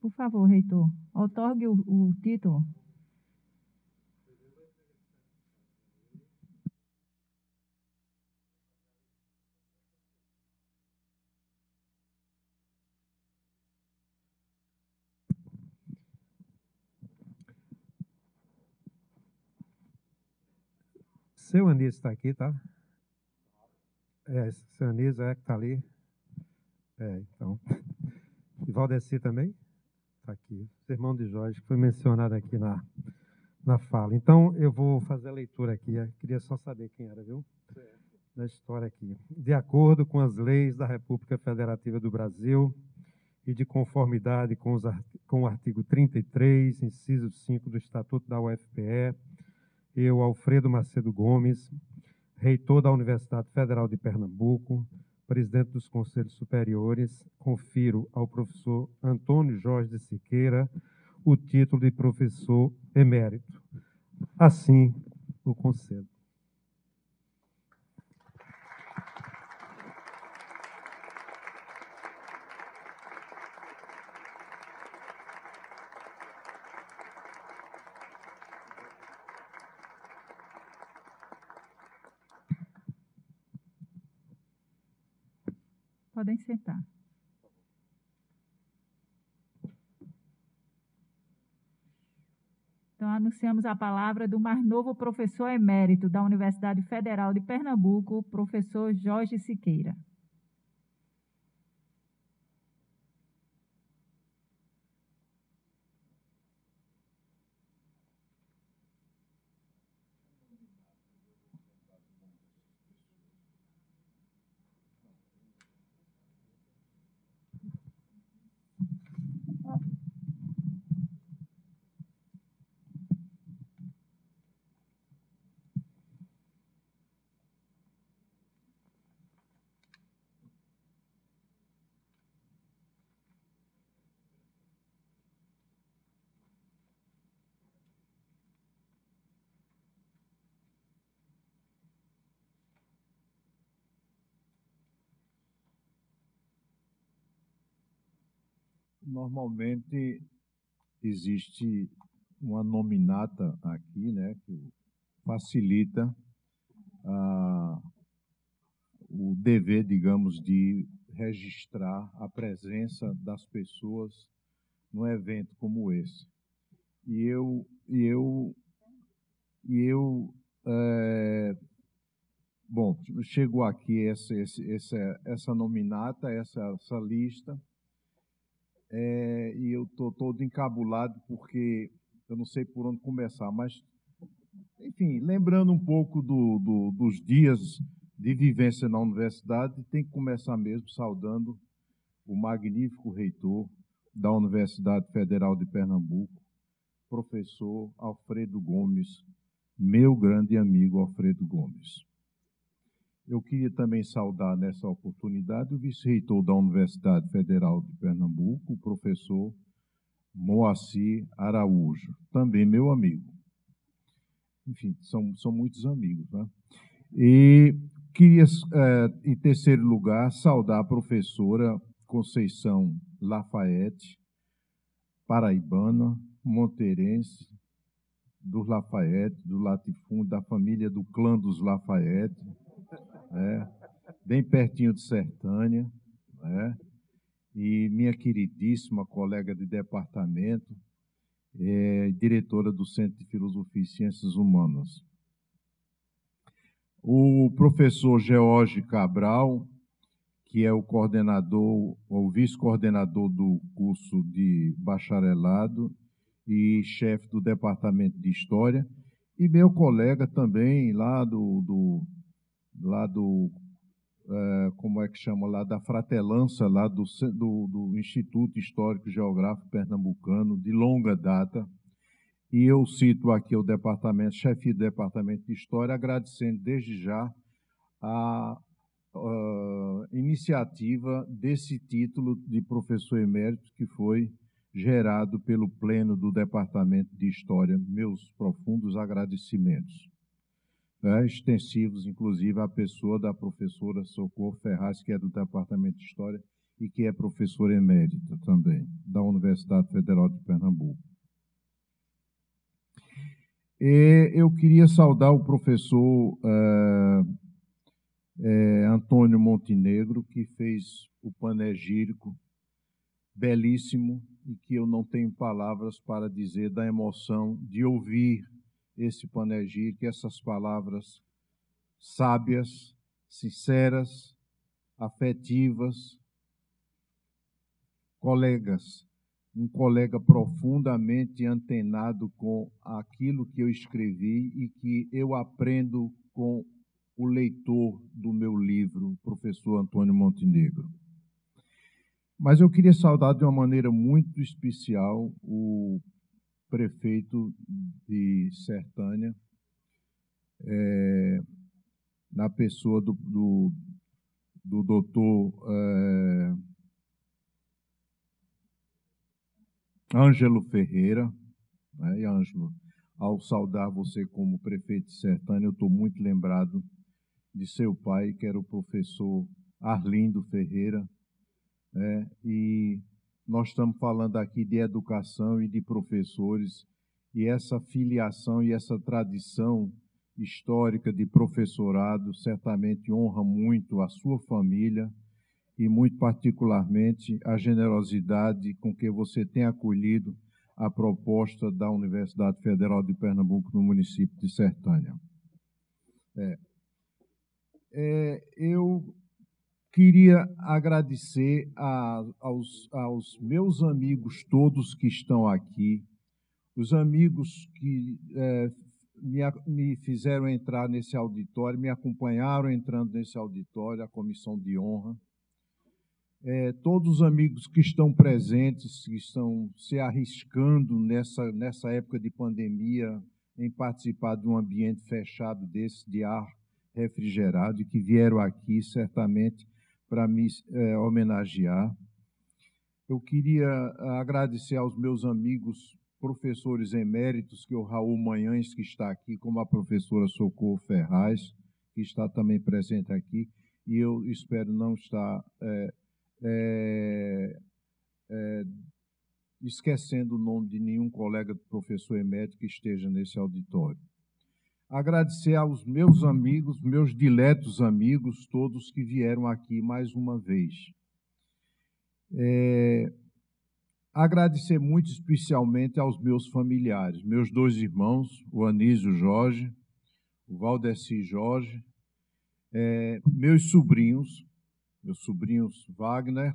Por favor, reitor, outorgue o título. Seu Anísio está aqui, tá? Seu Anísio que está ali. Então. E Valdeci também? Está aqui. O irmão de Jorge, que foi mencionado aqui na fala. Então, eu vou fazer a leitura aqui. Eu queria só saber quem era, viu? Da história aqui. De acordo com as leis da República Federativa do Brasil e de conformidade com o artigo 33, inciso 5 do Estatuto da UFPE, eu, Alfredo Macedo Gomes, reitor da Universidade Federal de Pernambuco, presidente dos Conselhos Superiores, confiro ao professor Antônio Jorge de Siqueira o título de professor emérito. Assim o concedo. Podem sentar. Então, anunciamos a palavra do mais novo professor emérito da Universidade Federal de Pernambuco, professor Jorge Siqueira. Normalmente existe uma nominata aqui, né, que facilita o dever, digamos, de registrar a presença das pessoas num evento como esse. Bom, chegou aqui essa nominata, essa lista. E eu estou todo encabulado porque eu não sei por onde começar, mas, enfim, lembrando um pouco dos dias de vivência na universidade, tem que começar mesmo saudando o magnífico reitor da Universidade Federal de Pernambuco, professor Alfredo Gomes, meu grande amigo Alfredo Gomes. Eu queria também saudar nessa oportunidade o vice-reitor da Universidade Federal de Pernambuco, o professor Moacir Araújo, também meu amigo. Enfim, são muitos amigos, né? E queria, em terceiro lugar, saudar a professora Conceição Lafayette, paraibana, monteirense, dos Lafayette, do latifúndio, da família do clã dos Lafayette, bem pertinho de Sertânia, e minha queridíssima colega de departamento, diretora do Centro de Filosofia e Ciências Humanas. O professor George Cabral, que é o coordenador, ou vice-coordenador do curso de bacharelado e chefe do departamento de História, e meu colega também lá como é que chama, lá da Fratelança, lá do Instituto Histórico Geográfico Pernambucano, de longa data. E eu cito aqui o departamento, chefe do departamento de História, agradecendo desde já a iniciativa desse título de professor emérito que foi gerado pelo Pleno do Departamento de História. Meus profundos agradecimentos, extensivos, inclusive, à pessoa da professora Socorro Ferraz, que é do Departamento de História e que é professora emérita também, da Universidade Federal de Pernambuco. Eu queria saudar o professor Antônio Montenegro, que fez o panegírico belíssimo e que eu não tenho palavras para dizer da emoção de ouvir esse panegírico, essas palavras sábias, sinceras, afetivas. Colegas, um colega profundamente antenado com aquilo que eu escrevi e que eu aprendo com o leitor do meu livro, o professor Antônio Montenegro. Mas eu queria saudar de uma maneira muito especial o prefeito de Sertânia, na pessoa do doutor Ângelo Ferreira. E Ângelo, ao saudar você como prefeito de Sertânia, eu estou muito lembrado de seu pai, que era o professor Arlindo Ferreira, e nós estamos falando aqui de educação e de professores, e essa filiação e essa tradição histórica de professorado certamente honra muito a sua família e, muito particularmente, a generosidade com que você tem acolhido a proposta da Universidade Federal de Pernambuco no município de Sertânia. Eu queria agradecer aos meus amigos todos que estão aqui, os amigos que me fizeram entrar nesse auditório, me acompanharam entrando nesse auditório, a comissão de honra, todos os amigos que estão presentes, que estão se arriscando nessa época de pandemia em participar de um ambiente fechado desse, de ar refrigerado, e que vieram aqui certamente para me homenagear. Eu queria agradecer aos meus amigos professores eméritos, que é o Raul Manhães, que está aqui, como a professora Socorro Ferraz, que está também presente aqui, e eu espero não estar esquecendo o nome de nenhum colega professor emérito que esteja nesse auditório. Agradecer aos meus amigos, meus diletos amigos, todos que vieram aqui mais uma vez. Agradecer muito especialmente aos meus familiares, meus dois irmãos, o Anísio Jorge, o Valdeci Jorge, meus sobrinhos Wagner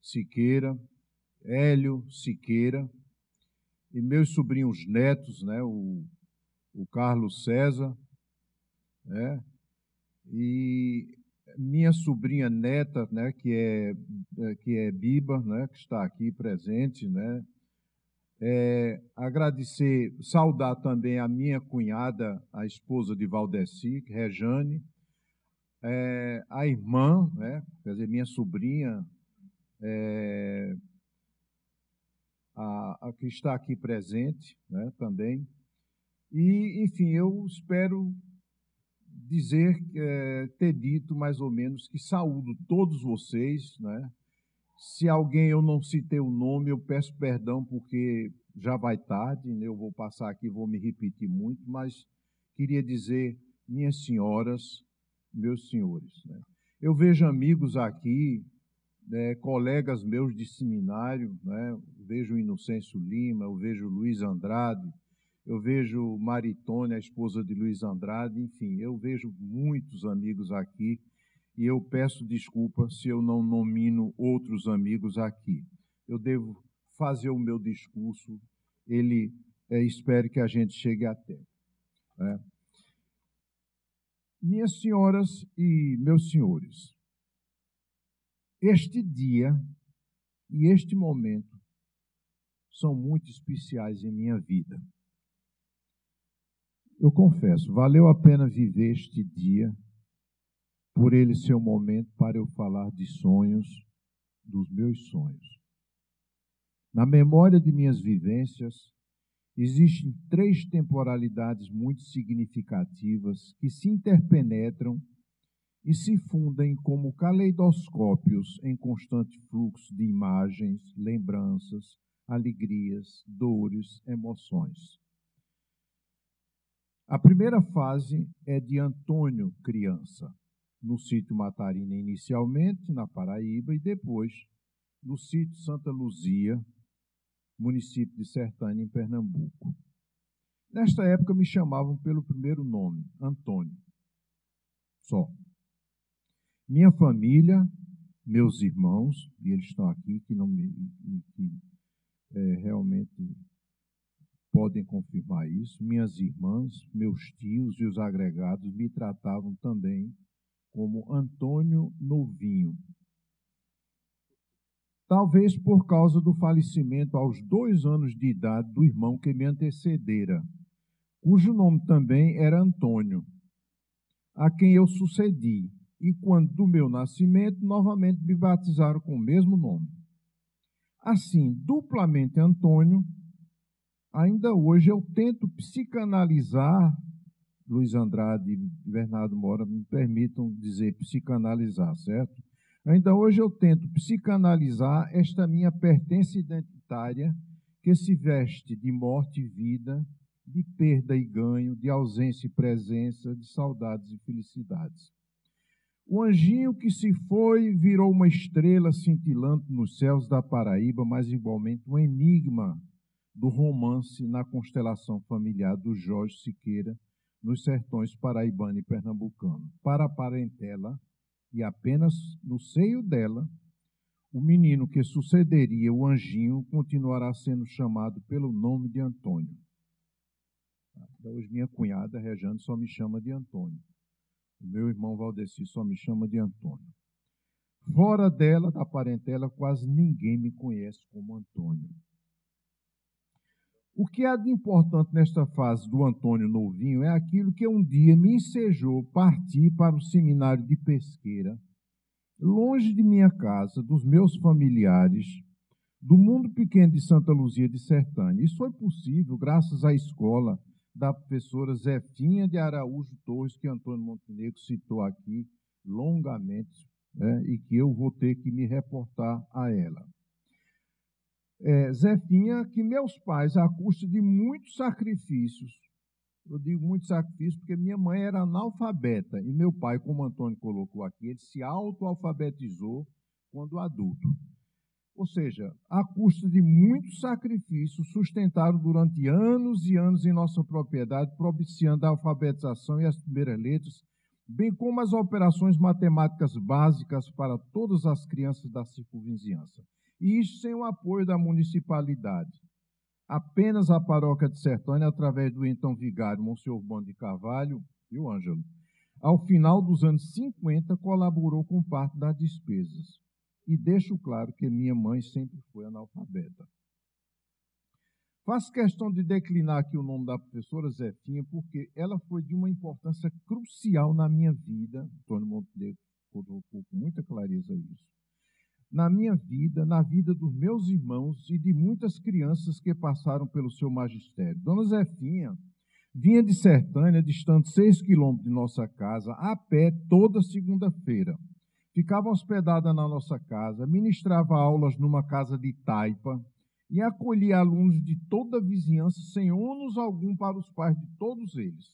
Siqueira, Hélio Siqueira, e meus sobrinhos netos, o Carlos César, e minha sobrinha neta, que é Biba, que está aqui presente, agradecer, saudar também a minha cunhada, a esposa de Valdeci, Rejane, a irmã, quer dizer, minha sobrinha, a que está aqui presente, também. E, enfim, eu espero dizer, ter dito mais ou menos que saúdo todos vocês, Se alguém eu não citei o nome, eu peço perdão porque já vai tarde, né? Eu vou passar aqui, vou me repetir muito, mas queria dizer, minhas senhoras, meus senhores, né? Eu vejo amigos aqui, né, colegas meus de seminário, né? Vejo o Inocêncio Lima, eu vejo o Luiz Andrade, eu vejo Maritônia, a esposa de Luiz Andrade, enfim, eu vejo muitos amigos aqui e eu peço desculpa se eu não nomino outros amigos aqui. Eu devo fazer o meu discurso, espero que a gente chegue a tempo, né? Minhas senhoras e meus senhores, este dia e este momento são muito especiais em minha vida. Eu confesso, valeu a pena viver este dia, por ele ser um momento para eu falar de sonhos, dos meus sonhos. Na memória de minhas vivências, existem 3 temporalidades muito significativas que se interpenetram e se fundem como caleidoscópios em constante fluxo de imagens, lembranças, alegrias, dores, emoções. A primeira fase é de Antônio criança, no sítio Matarina inicialmente, na Paraíba, e depois no sítio Santa Luzia, município de Sertânia, em Pernambuco. Nesta época me chamavam pelo primeiro nome, Antônio, só. Minha família, meus irmãos, e eles estão aqui, que realmente podem confirmar isso, minhas irmãs, meus tios e os agregados me tratavam também como Antônio Novinho. Talvez por causa do falecimento aos 2 anos de idade do irmão que me antecedera, cujo nome também era Antônio, a quem eu sucedi, e quando do meu nascimento, novamente me batizaram com o mesmo nome. Assim, duplamente Antônio, ainda hoje eu tento psicanalizar, Luiz Andrade e Bernardo Mora me permitam dizer psicanalizar, certo? Ainda hoje eu tento psicanalizar esta minha pertença identitária que se veste de morte e vida, de perda e ganho, de ausência e presença, de saudades e felicidades. O anjinho que se foi virou uma estrela cintilante nos céus da Paraíba, mas igualmente um enigma do romance na constelação familiar do Jorge Siqueira, nos sertões paraibano e pernambucano. Para a parentela, e apenas no seio dela, o menino que sucederia o anjinho continuará sendo chamado pelo nome de Antônio. Hoje minha cunhada, Rejane, só me chama de Antônio. O meu irmão Valdeci só me chama de Antônio. Fora dela, da parentela, quase ninguém me conhece como Antônio. O que há de importante nesta fase do Antônio Novinho é aquilo que um dia me ensejou partir para o seminário de Pesqueira, longe de minha casa, dos meus familiares, do mundo pequeno de Santa Luzia de Sertânia. Isso foi possível graças à escola da professora Zefinha de Araújo Torres, que Antônio Montenegro citou aqui longamente, né, e que eu vou ter que me reportar a ela. Zefinha, que meus pais, à custa de muitos sacrifícios, eu digo muitos sacrifícios porque minha mãe era analfabeta e meu pai, como Antônio colocou aqui, ele se autoalfabetizou quando adulto. Ou seja, à custa de muitos sacrifícios, sustentaram durante anos e anos em nossa propriedade, propiciando a alfabetização e as primeiras letras, bem como as operações matemáticas básicas para todas as crianças da circunvizinhança. E isso sem o apoio da municipalidade. Apenas a paróquia de Sertânia, através do então vigário Monsenhor Urbano de Carvalho, viu, Ângelo? Ao final dos anos 50, colaborou com parte das despesas. E deixo claro que minha mãe sempre foi analfabeta. Faço questão de declinar aqui o nome da professora Zefinha, porque ela foi de uma importância crucial na minha vida. Antônio Montenegro colocou com muita clareza isso. Na minha vida, na vida dos meus irmãos e de muitas crianças que passaram pelo seu magistério. Dona Zefinha vinha de Sertânia, distante 6 quilômetros de nossa casa, a pé, toda segunda-feira. ficava hospedada na nossa casa, ministrava aulas numa casa de taipa e acolhia alunos de toda a vizinhança sem ônus algum para os pais de todos eles.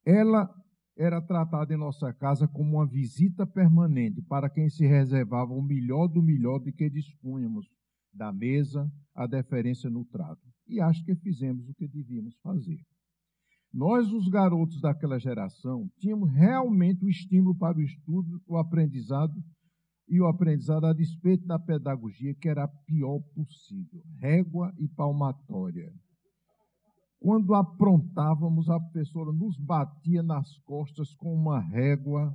Ela era tratada em nossa casa como uma visita permanente para quem se reservava o melhor do melhor de que dispunhamos, da mesa à deferência no trato. E acho que fizemos o que devíamos fazer. Nós, os garotos daquela geração, tínhamos realmente o estímulo para o estudo, o aprendizado a despeito da pedagogia, que era a pior possível, régua e palmatória. Quando aprontávamos, a professora nos batia nas costas com uma régua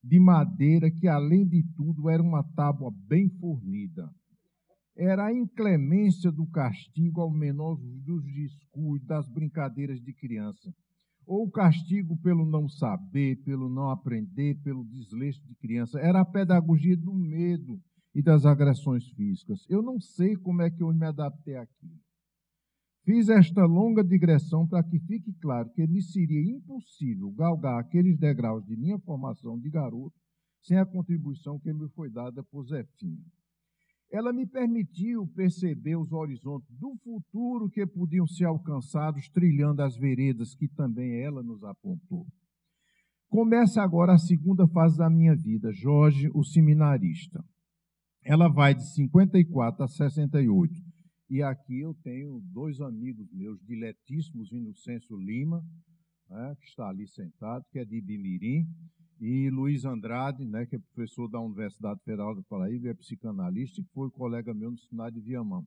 de madeira que, além de tudo, era uma tábua bem fornida. Era a inclemência do castigo ao menor dos descuidos, das brincadeiras de criança. Ou o castigo pelo não saber, pelo não aprender, pelo desleixo de criança. Era a pedagogia do medo e das agressões físicas. Eu não sei como é que eu me adaptei aqui. Fiz esta longa digressão para que fique claro que me seria impossível galgar aqueles degraus de minha formação de garoto sem a contribuição que me foi dada por Zefinha. Ela me permitiu perceber os horizontes do futuro que podiam ser alcançados trilhando as veredas que também ela nos apontou. Começa agora a segunda fase da minha vida, Jorge, o seminarista. Ela vai de 54 a 68. E aqui eu tenho dois amigos meus, diletíssimos, Inocêncio Lima, né, que está ali sentado, que é de Ibimirim, e Luiz Andrade, né, que é professor da Universidade Federal do Paraíba, é psicanalista, e foi colega meu no seminário de Viamão.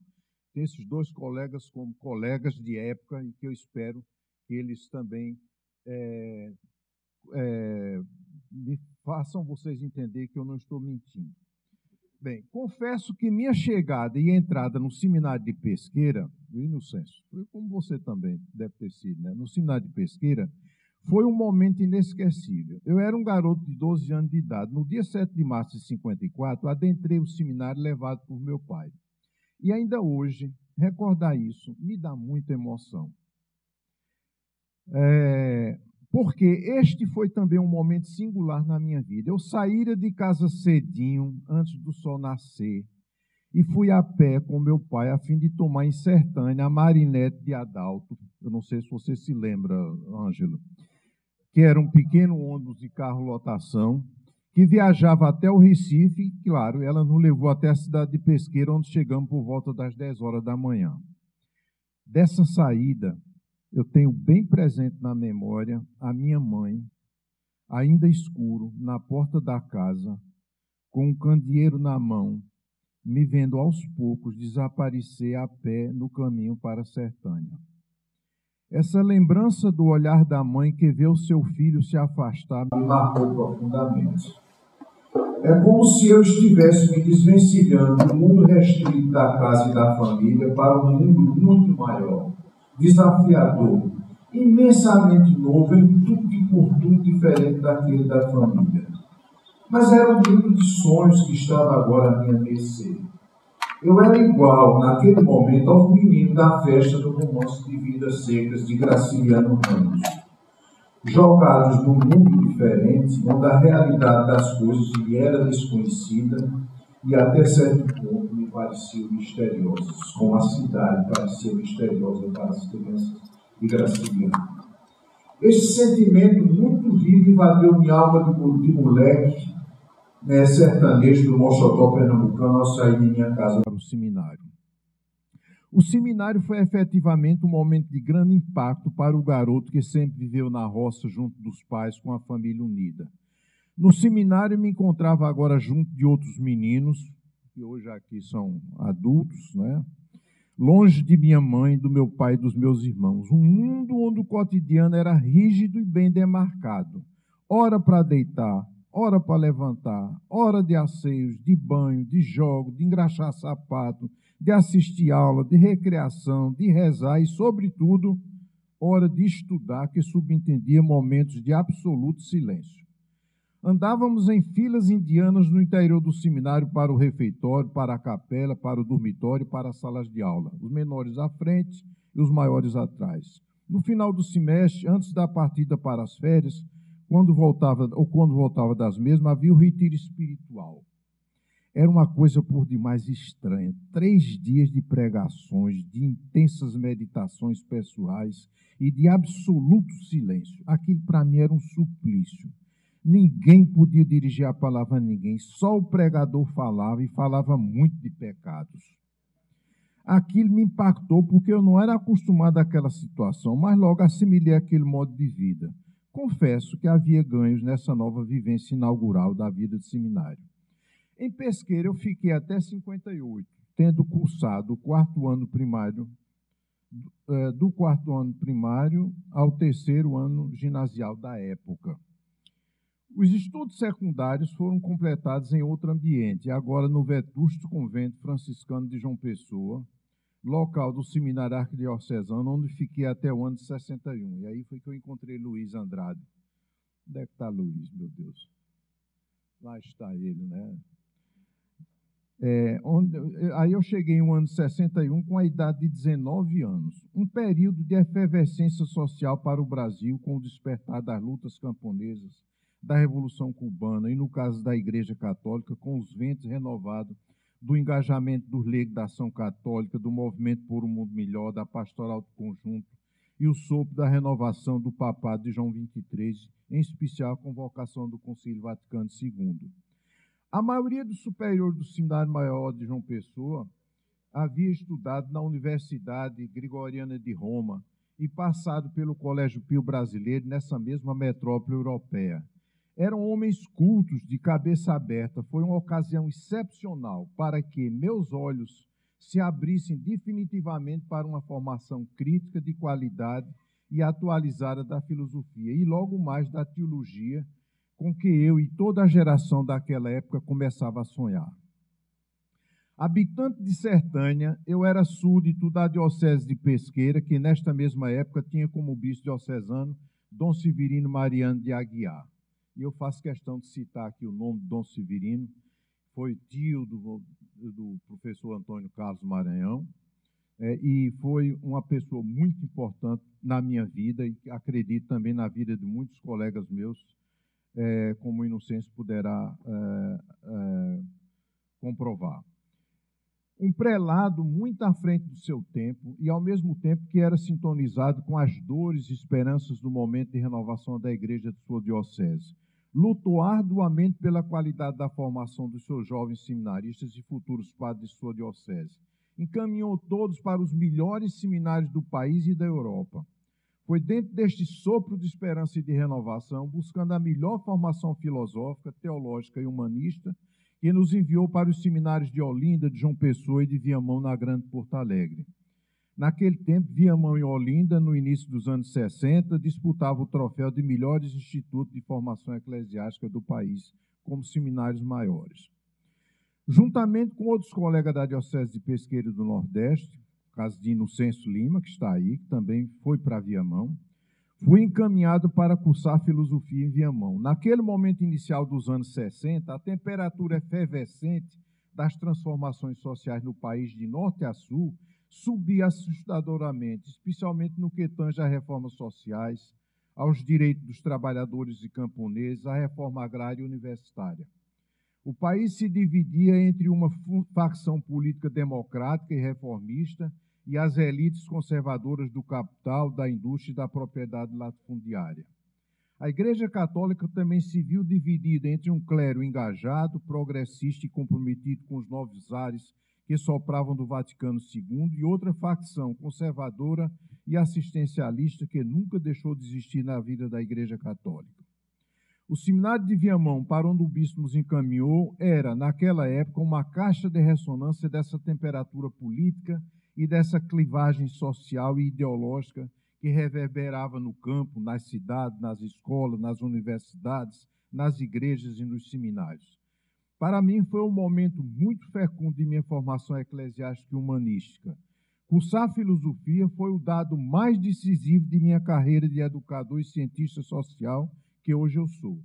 Tem esses dois colegas como colegas de época e que eu espero que eles também me façam vocês entender que eu não estou mentindo. Bem, confesso que minha chegada e entrada no seminário de Pesqueira, Inocêncio, foi como você também deve ter sido, né? No seminário de Pesqueira, foi um momento inesquecível. Eu era um garoto de 12 anos de idade. No dia 7 de março de 54, adentrei o seminário levado por meu pai. E ainda hoje, recordar isso me dá muita emoção. Porque este foi também um momento singular na minha vida. Eu saíra de casa cedinho, antes do sol nascer, e fui a pé com meu pai a fim de tomar em Sertânia a Marinete de Adalto. Eu não sei se você se lembra, Ângelo, que era um pequeno ônibus de carro lotação, que viajava até o Recife, e, claro, ela nos levou até a cidade de Pesqueira, onde chegamos por volta das 10 horas da manhã. Dessa saída, eu tenho bem presente na memória a minha mãe, ainda escuro, na porta da casa, com um candeeiro na mão, me vendo aos poucos desaparecer a pé no caminho para Sertânia. Essa lembrança do olhar da mãe que vê o seu filho se afastar me marcou profundamente. É como se eu estivesse me desvencilhando do mundo restrito da casa e da família para um mundo muito maior, desafiador, imensamente novo em tudo e por tudo diferente daquele da família. Mas era um mundo de sonhos que estava agora à minha mercê. Eu era igual, naquele momento, aos meninos da festa do romance de Vidas Secas de Graciliano Ramos, jogados num mundo diferente, onde a realidade das coisas me era desconhecida e até certo ponto me pareciam misteriosas, como a cidade parecia misteriosa para as crianças de Graciliano. Este sentimento muito vivo invadiu minha alma de moleque, sertanejo do Mochotó pernambucano, ao sair de minha casa para o seminário. O seminário foi efetivamente um momento de grande impacto para o garoto que sempre viveu na roça junto dos pais, com a família unida. No seminário me encontrava agora junto de outros meninos, que hoje aqui são adultos, né? Longe de minha mãe, do meu pai e dos meus irmãos. Um mundo onde o cotidiano era rígido e bem demarcado. Hora para deitar, hora para levantar, hora de asseios, de banho, de jogo, de engraxar sapato, de assistir aula, de recreação, de rezar e, sobretudo, hora de estudar, que subentendia momentos de absoluto silêncio. Andávamos em filas indianas no interior do seminário para o refeitório, para a capela, para o dormitório e para as salas de aula, os menores à frente e os maiores atrás. No final do semestre, antes da partida para as férias, quando voltava das mesmas, havia o retiro espiritual. Era uma coisa por demais estranha. 3 dias de pregações, de intensas meditações pessoais e de absoluto silêncio. Aquilo para mim era um suplício. Ninguém podia dirigir a palavra a ninguém, só o pregador falava e falava muito de pecados. Aquilo me impactou porque eu não era acostumado àquela situação, mas logo assimilei aquele modo de vida. Confesso que havia ganhos nessa nova vivência inaugural da vida de seminário. Em Pesqueira eu fiquei até 58, tendo cursado o 4º ano primário, do 4º ano primário ao 3º ano ginasial da época. Os estudos secundários foram completados em outro ambiente, agora no vetusto convento franciscano de João Pessoa, local do seminário arquidiocesano, onde fiquei até o ano de 61. E aí foi que eu encontrei Luiz Andrade. Onde é que está Luiz, meu Deus? Lá está ele, né? Aí eu cheguei no ano de 61 com a idade de 19 anos, um período de efervescência social para o Brasil, com o despertar das lutas camponesas, da Revolução Cubana e, no caso da Igreja Católica, com os ventos renovados do engajamento dos leigos da Ação Católica, do Movimento por um Mundo Melhor, da Pastoral do Conjunto e o sopro da renovação do Papado de João XXIII, em especial a convocação do Concílio Vaticano II. A maioria do superior do Seminário Maior de João Pessoa havia estudado na Universidade Gregoriana de Roma e passado pelo Colégio Pio Brasileiro nessa mesma metrópole europeia. Eram homens cultos, de cabeça aberta. Foi uma ocasião excepcional para que meus olhos se abrissem definitivamente para uma formação crítica de qualidade e atualizada da filosofia e logo mais da teologia, com que eu e toda a geração daquela época começava a sonhar. Habitante de Sertânia, eu era súdito da Diocese de Pesqueira, que nesta mesma época tinha como bispo diocesano Dom Severino Mariano de Aguiar. E eu faço questão de citar aqui o nome de Dom Severino, foi tio do professor Antônio Carlos Maranhão, e foi uma pessoa muito importante na minha vida e acredito também na vida de muitos colegas meus, como o Inocêncio poderá comprovar. Um prelado muito à frente do seu tempo e, ao mesmo tempo, que era sintonizado com as dores e esperanças do momento de renovação da igreja de sua diocese. Lutou arduamente pela qualidade da formação dos seus jovens seminaristas e futuros padres de sua diocese. Encaminhou todos para os melhores seminários do país e da Europa. Foi dentro deste sopro de esperança e de renovação, buscando a melhor formação filosófica, teológica e humanista, que nos enviou para os seminários de Olinda, de João Pessoa e de Viamão, na Grande Porto Alegre. Naquele tempo, Viamão e Olinda, no início dos anos 60, disputavam o troféu de melhores institutos de formação eclesiástica do país, como seminários maiores. Juntamente com outros colegas da Diocese de Pesqueira do Nordeste, caso de Inocêncio Lima, que está aí, que também foi para Viamão, fui encaminhado para cursar filosofia em Viamão. Naquele momento inicial dos anos 60, a temperatura efervescente das transformações sociais no país de norte a sul subia assustadoramente, especialmente no que tange às reformas sociais, aos direitos dos trabalhadores e camponeses, à reforma agrária e universitária. O país se dividia entre uma facção política democrática e reformista e as elites conservadoras do capital, da indústria e da propriedade latifundiária. A Igreja Católica também se viu dividida entre um clero engajado, progressista e comprometido com os novos ares que sopravam do Vaticano II e outra facção conservadora e assistencialista que nunca deixou de existir na vida da Igreja Católica. O seminário de Viamão, para onde o bispo nos encaminhou, era, naquela época, uma caixa de ressonância dessa temperatura política e dessa clivagem social e ideológica que reverberava no campo, nas cidades, nas escolas, nas universidades, nas igrejas e nos seminários. Para mim, foi um momento muito fecundo de minha formação eclesiástica e humanística. Cursar filosofia foi o dado mais decisivo de minha carreira de educador e cientista social que hoje eu sou.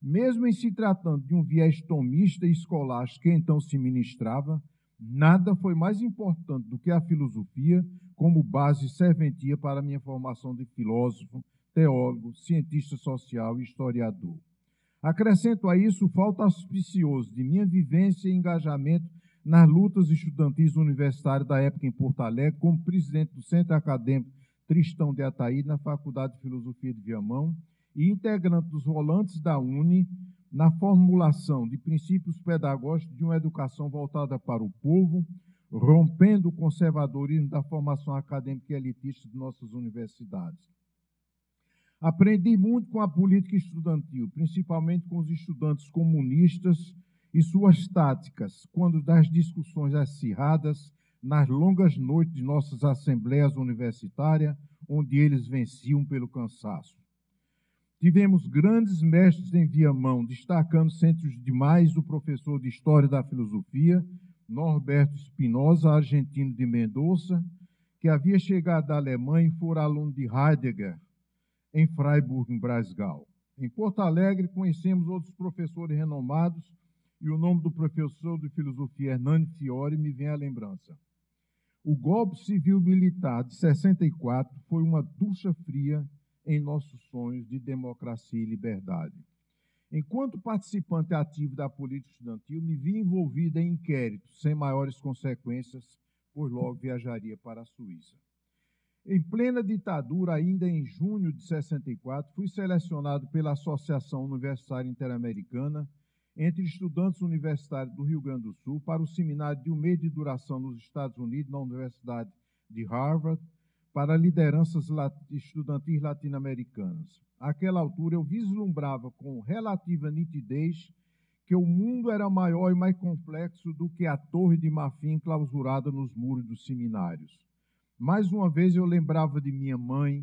Mesmo em se tratando de um viés tomista e escolástico que então se ministrava, nada foi mais importante do que a filosofia como base e serventia para a minha formação de filósofo, teólogo, cientista social e historiador. Acrescento a isso o fato auspicioso de minha vivência e engajamento nas lutas estudantis universitárias da época em Porto Alegre, como presidente do Centro Acadêmico Tristão de Ataíde, na Faculdade de Filosofia de Viamão, e integrante dos volantes da UNE, na formulação de princípios pedagógicos de uma educação voltada para o povo, rompendo o conservadorismo da formação acadêmica e elitista de nossas universidades. Aprendi muito com a política estudantil, principalmente com os estudantes comunistas e suas táticas, quando das discussões acirradas nas longas noites de nossas assembleias universitárias, onde eles venciam pelo cansaço. Tivemos grandes mestres em Viamão, destacando-se entre os demais o professor de História da Filosofia, Norberto Spinoza, argentino de Mendoza, que havia chegado da Alemanha e fora aluno de Heidegger, em Freiburg, em Breisgau. Em Porto Alegre, conhecemos outros professores renomados e o nome do professor de filosofia Hernani Fiore me vem à lembrança. O golpe civil-militar de 64 foi uma ducha fria em nossos sonhos de democracia e liberdade. Enquanto participante ativo da política estudantil, me vi envolvido em inquéritos sem maiores consequências, pois logo viajaria para a Suíça. Em plena ditadura, ainda em junho de 64, fui selecionado pela Associação Universitária Interamericana entre estudantes universitários do Rio Grande do Sul para o seminário de um mês de duração nos Estados Unidos, na Universidade de Harvard, para lideranças estudantis latino-americanas. Àquela altura, eu vislumbrava com relativa nitidez que o mundo era maior e mais complexo do que a torre de marfim enclausurada nos muros dos seminários. Mais uma vez eu lembrava de minha mãe,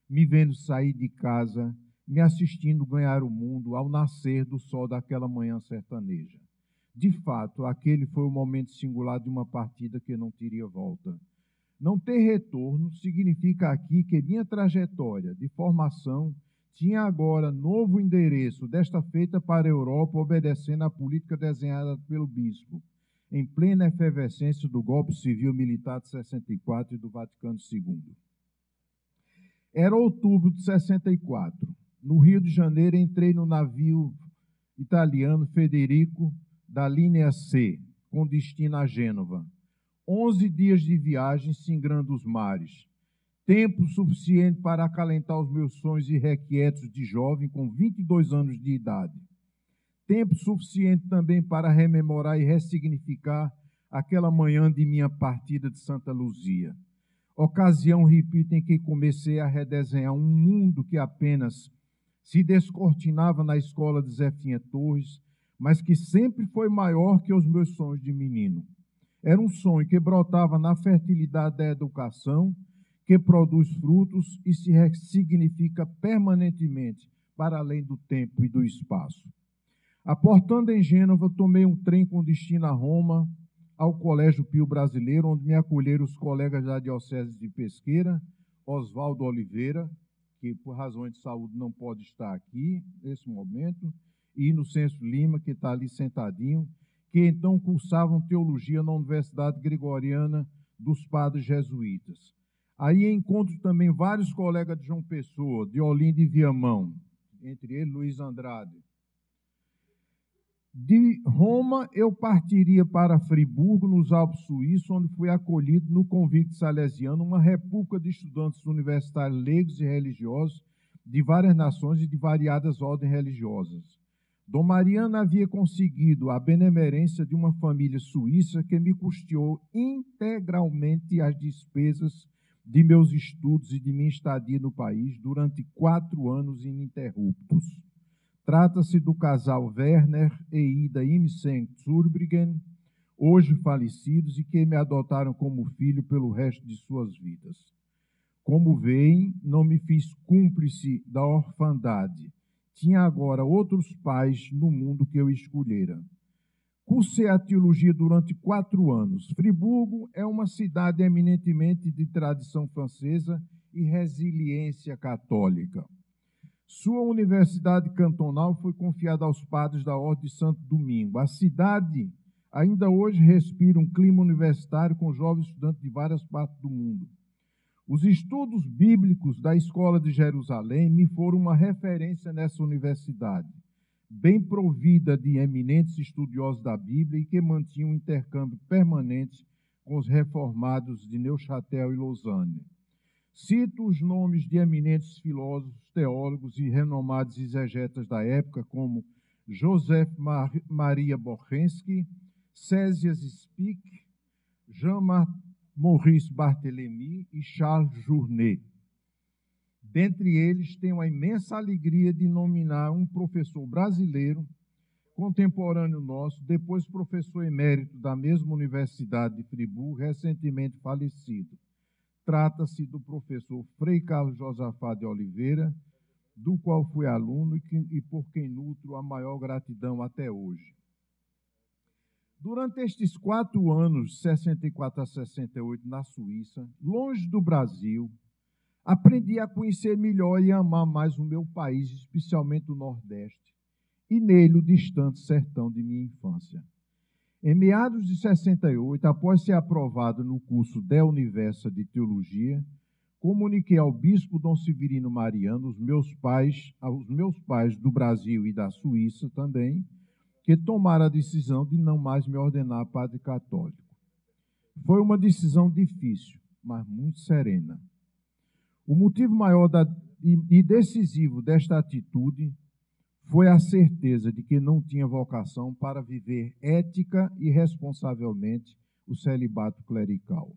me vendo sair de casa, me assistindo ganhar o mundo ao nascer do sol daquela manhã sertaneja. De fato, aquele foi o momento singular de uma partida que não teria volta. Não ter retorno significa aqui que minha trajetória de formação tinha agora novo endereço, desta feita para a Europa, obedecendo à política desenhada pelo bispo, em plena efervescência do golpe civil-militar de 64 e do Vaticano II. Era outubro de 64. No Rio de Janeiro, entrei no navio italiano Federico, da linha C, com destino a Gênova. 11 dias de viagem singrando os mares. Tempo suficiente para acalentar os meus sonhos irrequietos de jovem com 22 anos de idade. Tempo suficiente também para rememorar e ressignificar aquela manhã de minha partida de Santa Luzia. Ocasião, repito, em que comecei a redesenhar um mundo que apenas se descortinava na escola de Zefinha Torres, mas que sempre foi maior que os meus sonhos de menino. Era um sonho que brotava na fertilidade da educação, que produz frutos e se ressignifica permanentemente para além do tempo e do espaço. Aportando em Gênova, tomei um trem com destino a Roma, ao Colégio Pio Brasileiro, onde me acolheram os colegas da Diocese de Pesqueira, Oswaldo Oliveira, que por razões de saúde não pode estar aqui nesse momento, e Inocêncio Lima, que está ali sentadinho, que então cursavam teologia na Universidade Gregoriana dos Padres Jesuítas. Aí encontro também vários colegas de João Pessoa, de Olinda e Viamão, entre eles Luiz Andrade. De Roma, eu partiria para Friburgo, nos Alpes Suíços, onde fui acolhido no Convite Salesiano, uma república de estudantes universitários leigos e religiosos de várias nações e de variadas ordens religiosas. Dom Mariano havia conseguido a benemerência de uma família suíça que me custeou integralmente as despesas de meus estudos e de minha estadia no país durante 4 anos ininterruptos. Trata-se do casal Werner e Ida Imsen-Zurbriggen, hoje falecidos e que me adotaram como filho pelo resto de suas vidas. Como veem, não me fiz cúmplice da orfandade. Tinha agora outros pais no mundo que eu escolhera. Cursei a teologia durante 4 anos. Friburgo é uma cidade eminentemente de tradição francesa e resiliência católica. Sua universidade cantonal foi confiada aos padres da Ordem de Santo Domingo. A cidade ainda hoje respira um clima universitário com jovens estudantes de várias partes do mundo. Os estudos bíblicos da Escola de Jerusalém me foram uma referência nessa universidade, bem provida de eminentes estudiosos da Bíblia e que mantinham um intercâmbio permanente com os reformados de Neuchâtel e Lausanne. Cito os nomes de eminentes filósofos, teólogos e renomados exegetas da época, como Joseph Maria Borchensky, Césias Spick, Jean-Maurice Barthélemy e Charles Journet. Dentre eles, tenho a imensa alegria de nominar um professor brasileiro, contemporâneo nosso, depois professor emérito da mesma Universidade de Fribourg, recentemente falecido. Trata-se do professor Frei Carlos Josafá de Oliveira, do qual fui aluno e por quem nutro a maior gratidão até hoje. Durante estes 4 anos, de 64 a 68, na Suíça, longe do Brasil, aprendi a conhecer melhor e a amar mais o meu país, especialmente o Nordeste, e nele o distante sertão de minha infância. Em meados de 68, após ser aprovado no curso de Universa de Teologia, comuniquei ao bispo Dom Severino Mariano, aos meus pais do Brasil e da Suíça também, que tomaram a decisão de não mais me ordenar padre católico. Foi uma decisão difícil, mas muito serena. O motivo maior e decisivo desta atitude foi a certeza de que não tinha vocação para viver ética e responsavelmente o celibato clerical.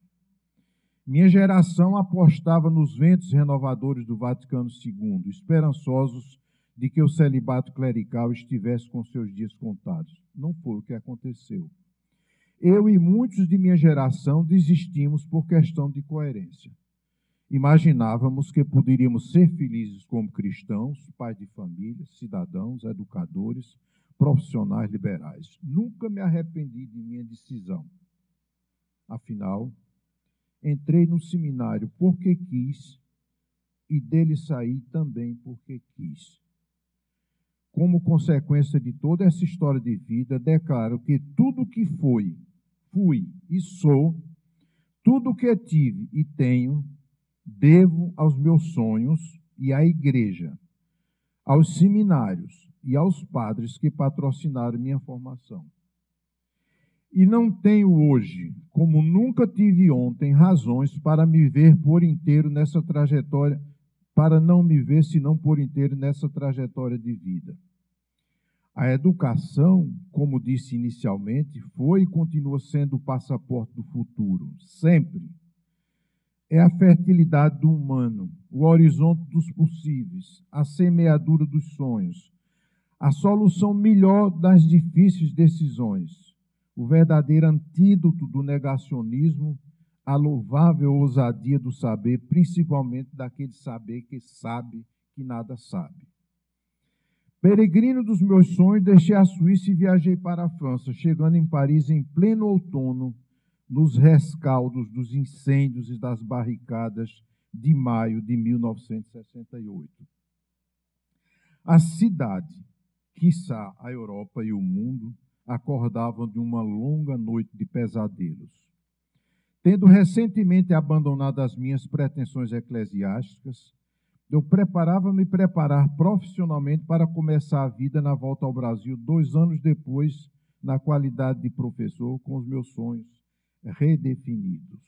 Minha geração apostava nos ventos renovadores do Vaticano II, esperançosos de que o celibato clerical estivesse com seus dias contados. Não foi o que aconteceu. Eu e muitos de minha geração desistimos por questão de coerência. Imaginávamos que poderíamos ser felizes como cristãos, pais de família, cidadãos, educadores, profissionais liberais. Nunca me arrependi de minha decisão. Afinal, entrei no seminário porque quis e dele saí também porque quis. Como consequência de toda essa história de vida, declaro que tudo que fui e sou, tudo que tive e tenho, devo aos meus sonhos e à igreja, aos seminários e aos padres que patrocinaram minha formação. E não tenho hoje, como nunca tive ontem, razões para me ver por inteiro nessa trajetória, para não me ver senão por inteiro nessa trajetória de vida. A educação, como disse inicialmente, foi e continua sendo o passaporte do futuro, sempre. É a fertilidade do humano, o horizonte dos possíveis, a semeadura dos sonhos, a solução melhor das difíceis decisões, o verdadeiro antídoto do negacionismo, a louvável ousadia do saber, principalmente daquele saber que sabe que nada sabe. Peregrino dos meus sonhos, deixei a Suíça e viajei para a França, chegando em Paris em pleno outono, nos rescaldos dos incêndios e das barricadas de maio de 1968. A cidade, quiçá a Europa e o mundo, acordavam de uma longa noite de pesadelos. Tendo recentemente abandonado as minhas pretensões eclesiásticas, eu me preparar profissionalmente para começar a vida na volta ao Brasil 2 anos depois, na qualidade de professor, com os meus sonhos redefinidos.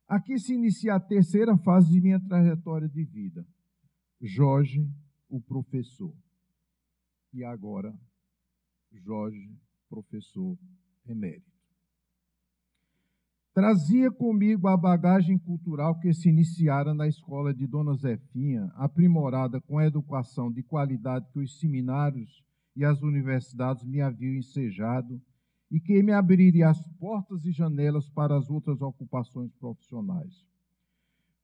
Aqui se inicia a terceira fase de minha trajetória de vida. Jorge, o professor. E agora, Jorge, professor emérito. Trazia comigo a bagagem cultural que se iniciara na escola de Dona Zefinha, aprimorada com a educação de qualidade que os seminários e as universidades me haviam ensejado e que me abriria as portas e janelas para as outras ocupações profissionais.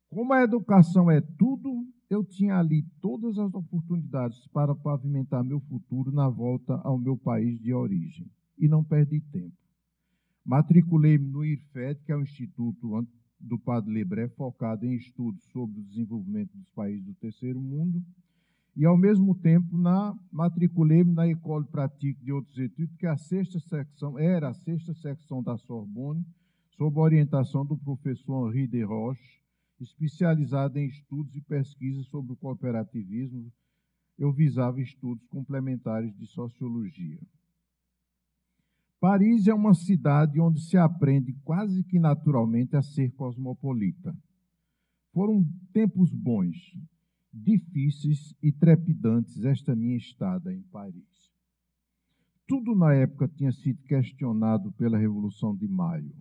Como a educação é tudo, eu tinha ali todas as oportunidades para pavimentar meu futuro na volta ao meu país de origem. E não perdi tempo. Matriculei-me no IRFED, que é o Instituto do Padre Lebré, focado em estudos sobre o desenvolvimento dos países do terceiro mundo, e, ao mesmo tempo, matriculei-me na École Pratique de Hautes Études, que era a sexta secção da Sorbonne, sob a orientação do professor Henri de Roche, especializada em estudos e pesquisas sobre o cooperativismo. Eu visava estudos complementares de sociologia. Paris é uma cidade onde se aprende quase que naturalmente a ser cosmopolita. Foram tempos bons, difíceis e trepidantes esta minha estada em Paris. Tudo na época tinha sido questionado pela Revolução de Maio.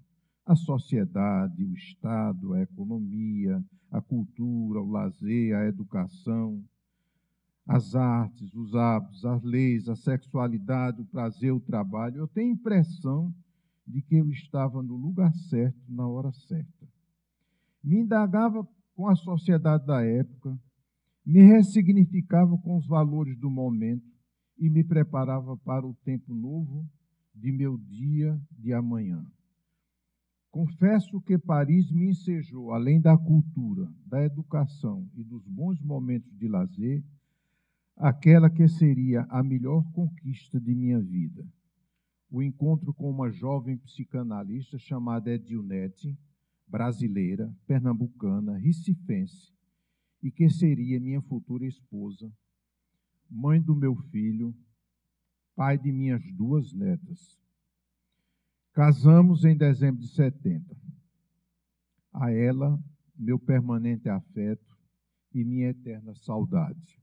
A sociedade, o Estado, a economia, a cultura, o lazer, a educação, as artes, os hábitos, as leis, a sexualidade, o prazer, o trabalho. Eu tenho a impressão de que eu estava no lugar certo, na hora certa. Me indagava com a sociedade da época, me ressignificava com os valores do momento e me preparava para o tempo novo de meu dia de amanhã. Confesso que Paris me ensejou, além da cultura, da educação e dos bons momentos de lazer, aquela que seria a melhor conquista de minha vida. O encontro com uma jovem psicanalista chamada Edilnete, brasileira, pernambucana, recifense, e que seria minha futura esposa, mãe do meu filho, pai de minhas 2 netas. Casamos em dezembro de 70. A ela, meu permanente afeto e minha eterna saudade.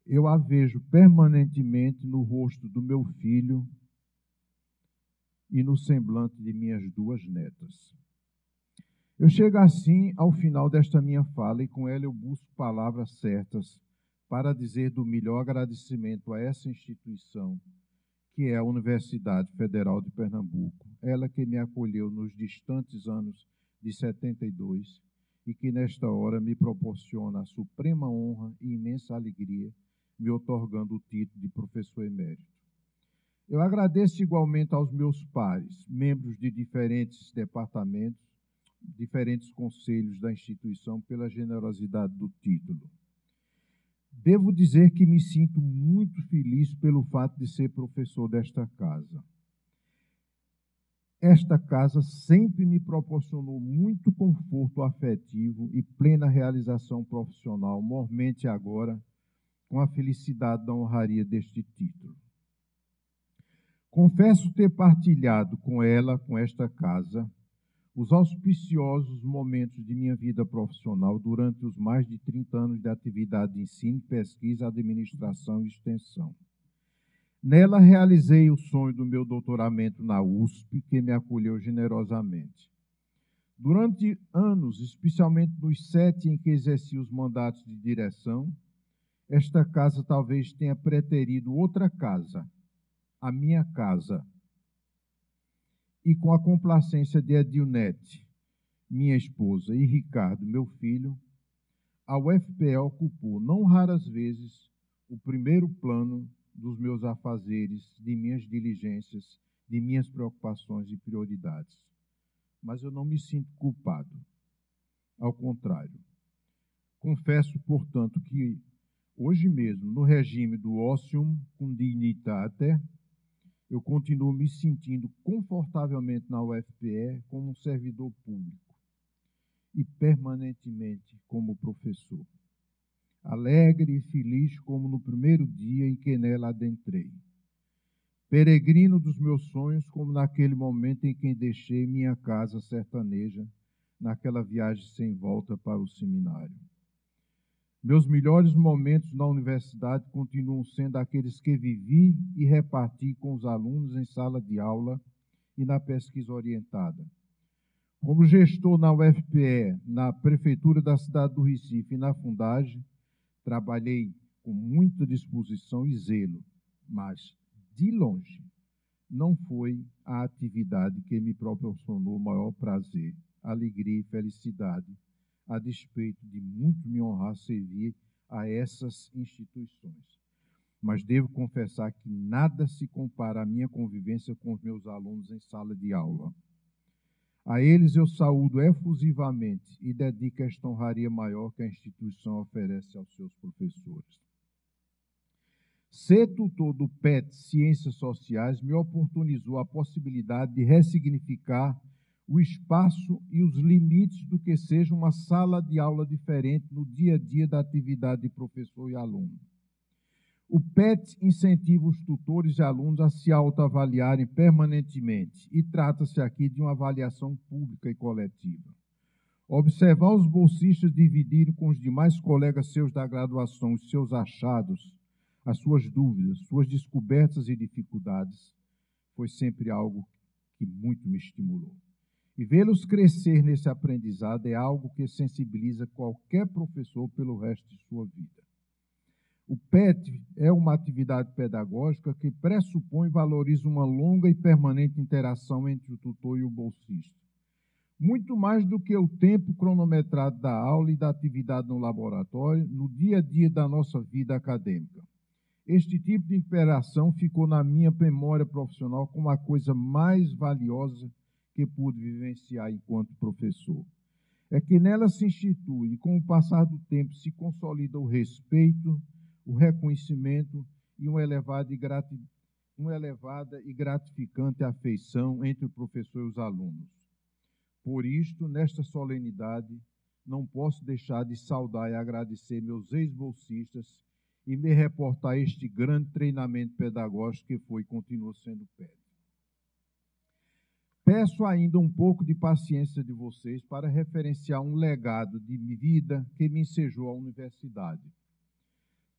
Eu a vejo permanentemente no rosto do meu filho e no semblante de minhas 2 netas. Eu chego assim ao final desta minha fala e com ela eu busco palavras certas para dizer do melhor agradecimento a essa instituição, que é a Universidade Federal de Pernambuco, ela que me acolheu nos distantes anos de 72 e que nesta hora me proporciona a suprema honra e imensa alegria, me otorgando o título de professor emérito. Eu agradeço igualmente aos meus pares, membros de diferentes departamentos, diferentes conselhos da instituição, pela generosidade do título. Devo dizer que me sinto muito feliz pelo fato de ser professor desta casa. Esta casa sempre me proporcionou muito conforto afetivo e plena realização profissional, mormente agora com a felicidade da honraria deste título. Confesso ter partilhado com ela, com esta casa, os auspiciosos momentos de minha vida profissional durante os mais de 30 anos de atividade de ensino, pesquisa, administração e extensão. Nela realizei o sonho do meu doutoramento na USP, que me acolheu generosamente. Durante anos, especialmente nos 7 em que exerci os mandatos de direção, esta casa talvez tenha preterido outra casa, a minha casa. E com a complacência de Edilnete, minha esposa, e Ricardo, meu filho, a UFPE ocupou, não raras vezes, o primeiro plano dos meus afazeres, de minhas diligências, de minhas preocupações e prioridades. Mas eu não me sinto culpado. Ao contrário. Confesso, portanto, que hoje mesmo, no regime do Otium cum dignitate, eu continuo me sentindo confortavelmente na UFPE como um servidor público e permanentemente como professor. Alegre e feliz como no primeiro dia em que nela adentrei. Peregrino dos meus sonhos como naquele momento em que deixei minha casa sertaneja, naquela viagem sem volta para o seminário. Meus melhores momentos na universidade continuam sendo aqueles que vivi e reparti com os alunos em sala de aula e na pesquisa orientada. Como gestor na UFPE, na Prefeitura da cidade do Recife e na Fundagem, trabalhei com muita disposição e zelo, mas, de longe, não foi a atividade que me proporcionou maior prazer, alegria e felicidade, a despeito de muito me honrar servir a essas instituições. Mas devo confessar que nada se compara à minha convivência com os meus alunos em sala de aula. A eles eu saúdo efusivamente e dedico esta honraria maior que a instituição oferece aos seus professores. Ser tutor do PET Ciências Sociais me oportunizou a possibilidade de ressignificar o espaço e os limites do que seja uma sala de aula diferente no dia a dia da atividade de professor e aluno. O PET incentiva os tutores e alunos a se autoavaliarem permanentemente e trata-se aqui de uma avaliação pública e coletiva. Observar os bolsistas dividirem com os demais colegas seus da graduação os seus achados, as suas dúvidas, suas descobertas e dificuldades, foi sempre algo que muito me estimulou. E vê-los crescer nesse aprendizado é algo que sensibiliza qualquer professor pelo resto de sua vida. O PET é uma atividade pedagógica que pressupõe e valoriza uma longa e permanente interação entre o tutor e o bolsista. Muito mais do que o tempo cronometrado da aula e da atividade no laboratório, no dia a dia da nossa vida acadêmica. Este tipo de interação ficou na minha memória profissional como a coisa mais valiosa que pude vivenciar enquanto professor. É que nela se institui e, com o passar do tempo, se consolida o respeito, o reconhecimento e uma elevada e gratificante afeição entre o professor e os alunos. Por isto, nesta solenidade, não posso deixar de saudar e agradecer meus ex-bolsistas e me reportar a este grande treinamento pedagógico que foi e continua sendo PET. Peço ainda um pouco de paciência de vocês para referenciar um legado de vida que me ensejou a universidade.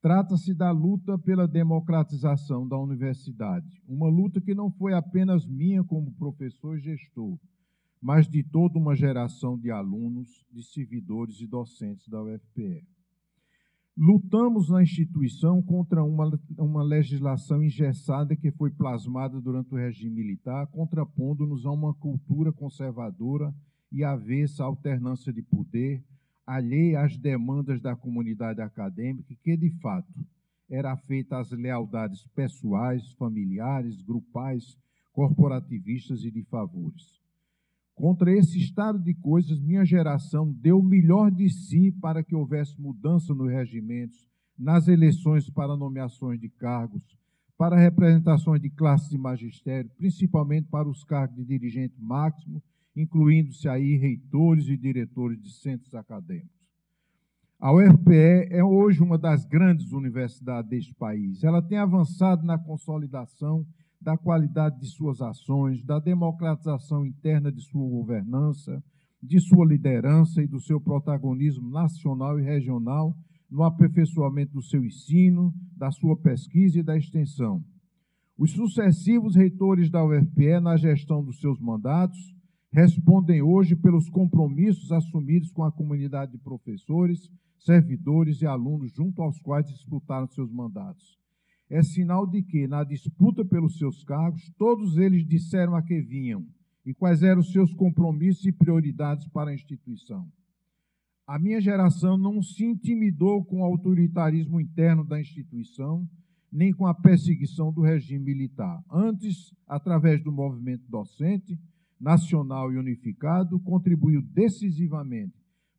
Trata-se da luta pela democratização da universidade, uma luta que não foi apenas minha como professor e gestor, mas de toda uma geração de alunos, de servidores e docentes da UFPE. Lutamos na instituição contra uma legislação engessada que foi plasmada durante o regime militar, contrapondo-nos a uma cultura conservadora e avessa à alternância de poder, alheia às demandas da comunidade acadêmica, que, de fato, era feita às lealdades pessoais, familiares, grupais, corporativistas e de favores. Contra esse estado de coisas, minha geração deu o melhor de si para que houvesse mudança nos regimentos, nas eleições para nomeações de cargos, para representações de classes de magistério, principalmente para os cargos de dirigente máximo, incluindo-se aí reitores e diretores de centros acadêmicos. A UFPE é hoje uma das grandes universidades deste país. Ela tem avançado na consolidação da qualidade de suas ações, da democratização interna de sua governança, de sua liderança e do seu protagonismo nacional e regional no aperfeiçoamento do seu ensino, da sua pesquisa e da extensão. Os sucessivos reitores da UFPE, na gestão dos seus mandatos, respondem hoje pelos compromissos assumidos com a comunidade de professores, servidores e alunos junto aos quais disputaram seus mandatos. É sinal de que, na disputa pelos seus cargos, todos eles disseram a que vinham e quais eram os seus compromissos e prioridades para a instituição. A minha geração não se intimidou com o autoritarismo interno da instituição, nem com a perseguição do regime militar. Antes, através do movimento docente, nacional e unificado, contribuiu decisivamente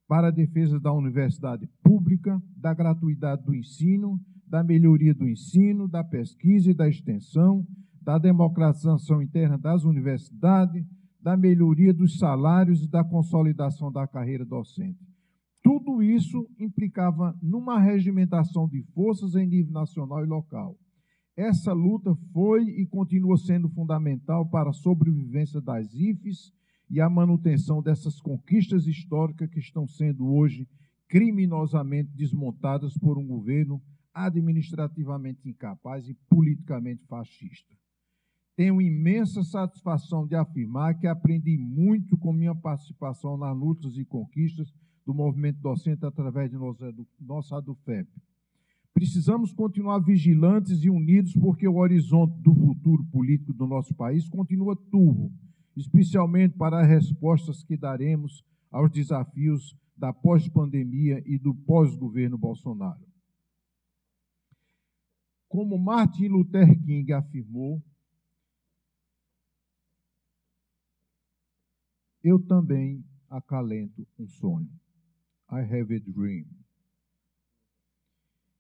para a defesa da universidade pública, da gratuidade do ensino, da melhoria do ensino, da pesquisa e da extensão, da democratização interna das universidades, da melhoria dos salários e da consolidação da carreira docente. Tudo isso implicava numa regimentação de forças em nível nacional e local. Essa luta foi e continua sendo fundamental para a sobrevivência das IFES e a manutenção dessas conquistas históricas que estão sendo hoje criminosamente desmontadas por um governo administrativamente incapaz e politicamente fascista. Tenho imensa satisfação de afirmar que aprendi muito com minha participação nas lutas e conquistas do movimento docente através de nossa ADUFEP. Precisamos continuar vigilantes e unidos porque o horizonte do futuro político do nosso país continua turvo, especialmente para as respostas que daremos aos desafios da pós-pandemia e do pós-governo Bolsonaro. Como Martin Luther King afirmou, eu também acalento um sonho. I have a dream.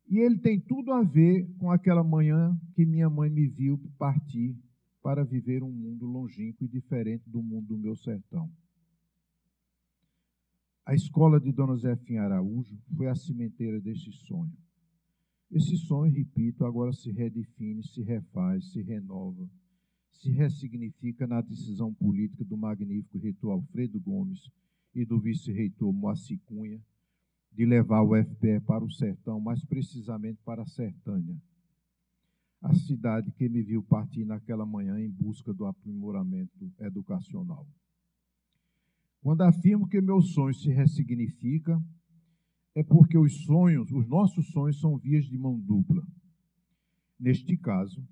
E ele tem tudo a ver com aquela manhã que minha mãe me viu partir para viver um mundo longínquo e diferente do mundo do meu sertão. A escola de Dona Zefinha Araújo foi a cimenteira desse sonho. Esse sonho, repito, agora se redefine, se refaz, se renova, se ressignifica na decisão política do magnífico reitor Alfredo Gomes e do vice-reitor Moacir Cunha de levar o UFPE para o sertão, mais precisamente para a Sertânia, a cidade que me viu partir naquela manhã em busca do aprimoramento educacional. Quando afirmo que meu sonho se ressignifica, é porque os nossos sonhos são vias de mão dupla. Neste caso,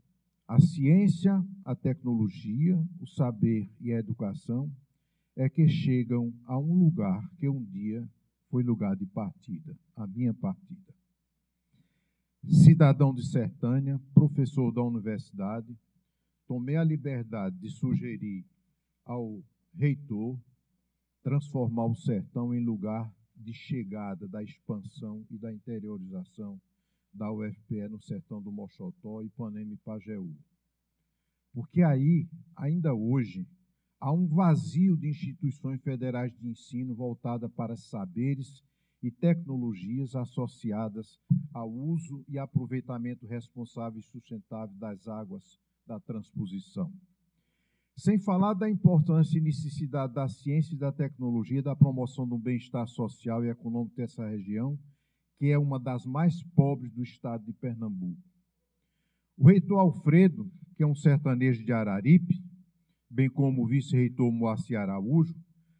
a ciência, a tecnologia, o saber e a educação é que chegam a um lugar que um dia foi lugar de partida, a minha partida. Cidadão de Sertânia, professor da universidade, tomei a liberdade de sugerir ao reitor transformar o sertão em lugar de chegada da expansão e da interiorização da UFPE no sertão do Moxotó, Ipanema e Pajeú. Porque aí, ainda hoje, há um vazio de instituições federais de ensino voltada para saberes e tecnologias associadas ao uso e aproveitamento responsável e sustentável das águas da transposição. Sem falar da importância e necessidade da ciência e da tecnologia, da promoção do bem-estar social e econômico dessa região, que é uma das mais pobres do estado de Pernambuco. O reitor Alfredo, que é um sertanejo de Araripe, bem como o vice-reitor Moacir Araújo,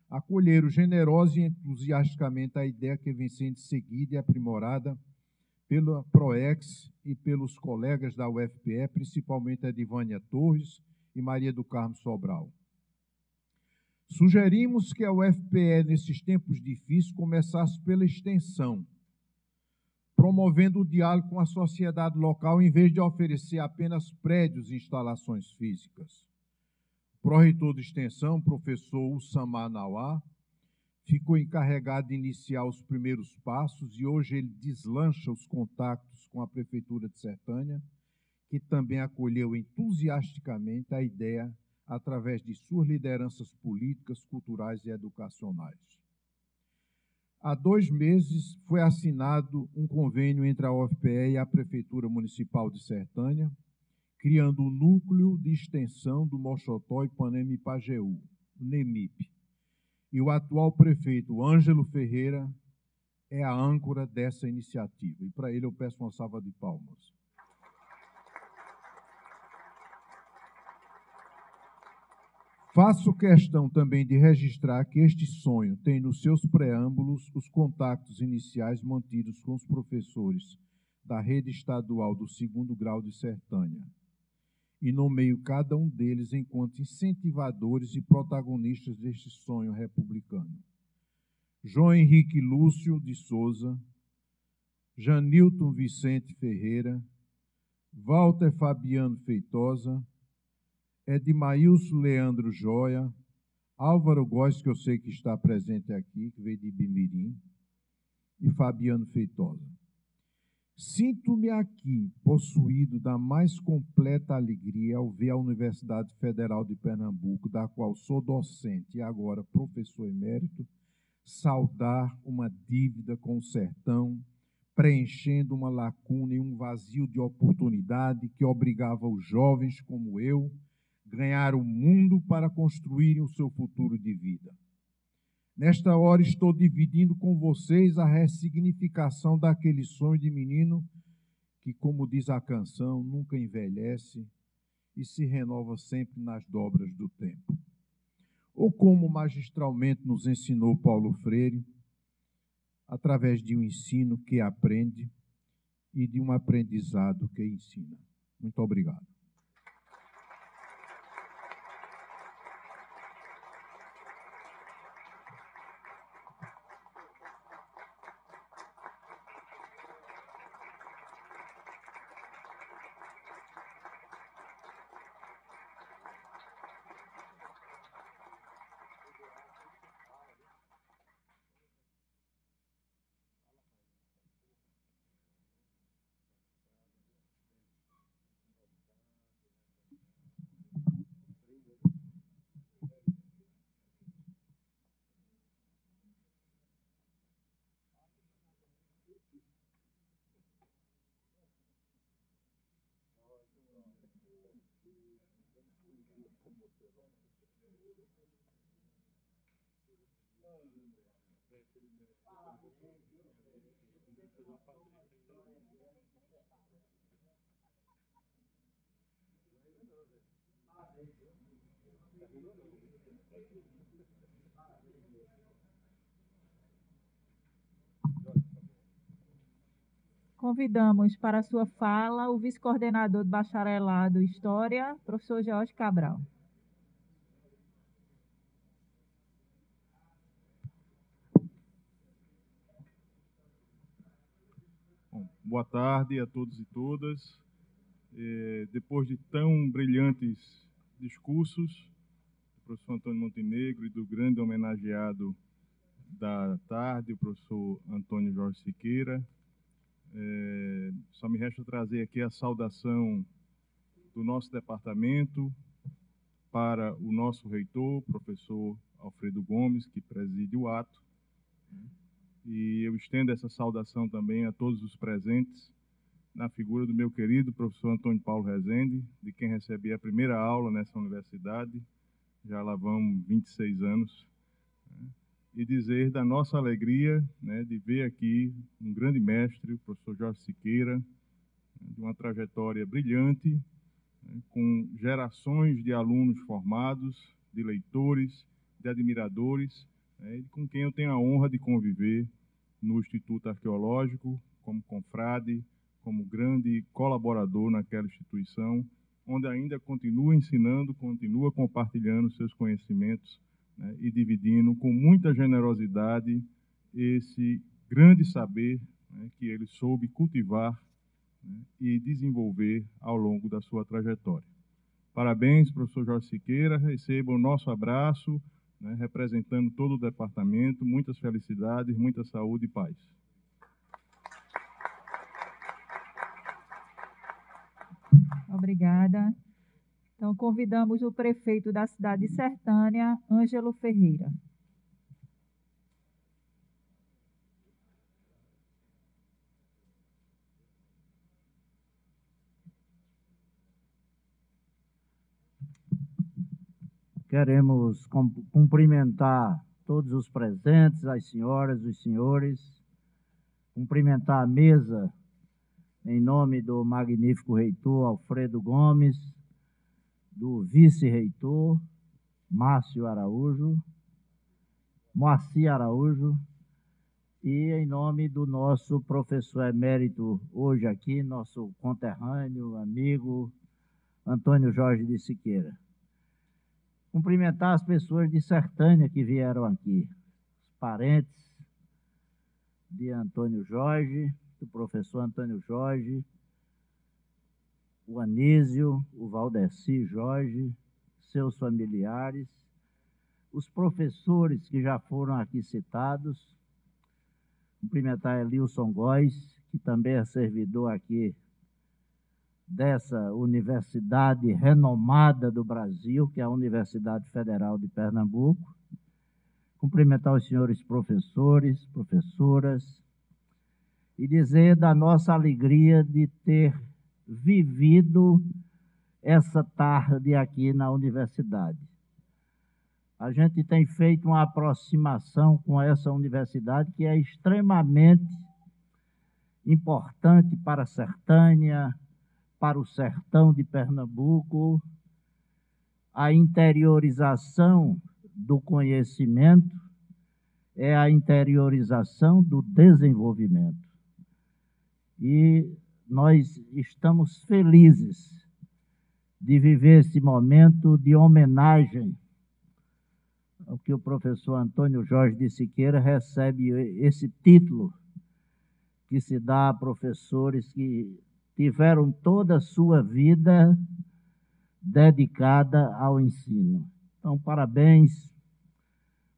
acolheram generosa e entusiasticamente a ideia que vem sendo seguida e aprimorada pela PROEX e pelos colegas da UFPE, principalmente a Edivânia Torres e Maria do Carmo Sobral. Sugerimos que a UFPE, nesses tempos difíceis, começasse pela extensão, promovendo o diálogo com a sociedade local, em vez de oferecer apenas prédios e instalações físicas. O pró-reitor de extensão, professor Ussamar Nauá, ficou encarregado de iniciar os primeiros passos e hoje ele deslancha os contatos com a Prefeitura de Sertânia, que também acolheu entusiasticamente a ideia através de suas lideranças políticas, culturais e educacionais. Há 2 meses foi assinado um convênio entre a UFPE e a Prefeitura Municipal de Sertânia, criando o Núcleo de Extensão do Moxotó, Ipanema e Pajeú, o NEMIP. E o atual prefeito, Ângelo Ferreira, é a âncora dessa iniciativa. E para ele eu peço uma salva de palmas. Faço questão também de registrar que este sonho tem nos seus preâmbulos os contactos iniciais mantidos com os professores da rede estadual do 2º grau de Sertânia, e nomeio cada um deles enquanto incentivadores e protagonistas deste sonho republicano. João Henrique Lúcio de Souza, Janilton Vicente Ferreira, Walter Fabiano Feitosa, Edmailson Leandro Joia, Álvaro Góes, que eu sei que está presente aqui, que veio de Ibimirim, e Fabiano Feitosa. Sinto-me aqui possuído da mais completa alegria ao ver a Universidade Federal de Pernambuco, da qual sou docente e agora professor emérito, saldar uma dívida com o sertão, preenchendo uma lacuna e um vazio de oportunidade que obrigava os jovens como eu ganhar o mundo para construírem o seu futuro de vida. Nesta hora estou dividindo com vocês a ressignificação daquele sonho de menino que, como diz a canção, nunca envelhece e se renova sempre nas dobras do tempo. Ou como magistralmente nos ensinou Paulo Freire, através de um ensino que aprende e de um aprendizado que ensina. Muito obrigado. Convidamos para a sua fala o vice-coordenador do Bacharelado em História, professor Jorge Cabral. Bom, boa tarde a todos e todas. Depois de tão brilhantes discursos do professor Antônio Montenegro e do grande homenageado da tarde, o professor Antônio Jorge Siqueira, só me resta trazer aqui a saudação do nosso departamento para o nosso reitor, professor Alfredo Gomes, que preside o ato. E eu estendo essa saudação também a todos os presentes, na figura do meu querido professor Antônio Paulo Rezende, de quem recebi a primeira aula nessa universidade, já lá vão 26 anos, e dizer da nossa alegria, de ver aqui um grande mestre, o professor Jorge Siqueira, de uma trajetória brilhante, com gerações de alunos formados, de leitores, de admiradores, com quem eu tenho a honra de conviver no Instituto Arqueológico, como confrade, como grande colaborador naquela instituição, onde ainda continua ensinando, continua compartilhando seus conhecimentos, e dividindo com muita generosidade esse grande saber, que ele soube cultivar, e desenvolver ao longo da sua trajetória. Parabéns, professor Jorge Siqueira, receba o nosso abraço, representando todo o departamento, muitas felicidades, muita saúde e paz. Obrigada. Então, convidamos o prefeito da cidade de Sertânia, Ângelo Ferreira. Queremos cumprimentar todos os presentes, as senhoras, os senhores, cumprimentar a mesa em nome do magnífico reitor Alfredo Gomes, do vice-reitor Moacir Araújo, e em nome do nosso professor emérito hoje aqui, nosso conterrâneo, amigo, Antônio Jorge de Siqueira. Cumprimentar as pessoas de Sertânia que vieram aqui, os parentes de Antônio Jorge, do professor Antônio Jorge, o Anísio, o Valdeci Jorge, seus familiares, os professores que já foram aqui citados, cumprimentar Elilson Góes, que também é servidor aqui dessa universidade renomada do Brasil, que é a Universidade Federal de Pernambuco, cumprimentar os senhores professores, professoras, e dizer da nossa alegria de ter vivido essa tarde aqui na universidade. A gente tem feito uma aproximação com essa universidade que é extremamente importante para a Sertânia, para o sertão de Pernambuco, a interiorização do conhecimento é a interiorização do desenvolvimento. E nós estamos felizes de viver esse momento de homenagem ao que o professor Antônio Jorge de Siqueira recebe esse título que se dá a professores que tiveram toda a sua vida dedicada ao ensino. Então, parabéns,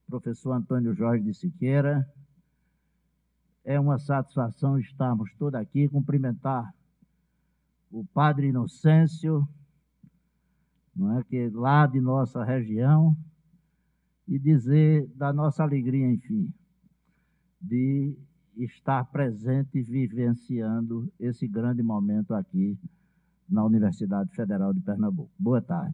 professor Antônio Jorge de Siqueira. É uma satisfação estarmos todos aqui, cumprimentar o padre Inocêncio, não é, que é lá de nossa região, e dizer da nossa alegria, enfim, de estar presente e vivenciando esse grande momento aqui na Universidade Federal de Pernambuco. Boa tarde.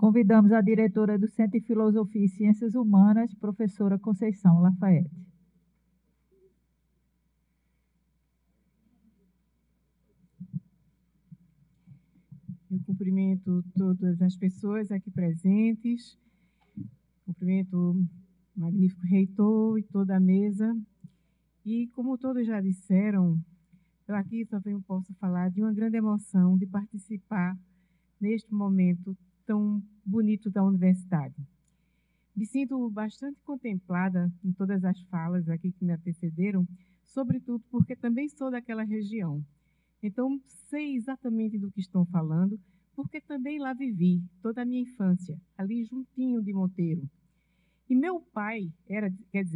Convidamos a diretora do Centro de Filosofia e Ciências Humanas, professora Conceição Lafayette. Eu cumprimento todas as pessoas aqui presentes, cumprimento o magnífico reitor e toda a mesa. E, como todos já disseram, eu aqui também posso falar de uma grande emoção de participar neste momento tão bonito da universidade. Me sinto bastante contemplada em todas as falas aqui que me antecederam, sobretudo porque também sou daquela região. Então, sei exatamente do que estão falando, porque também lá vivi toda a minha infância, ali juntinho de Monteiro. E meu pai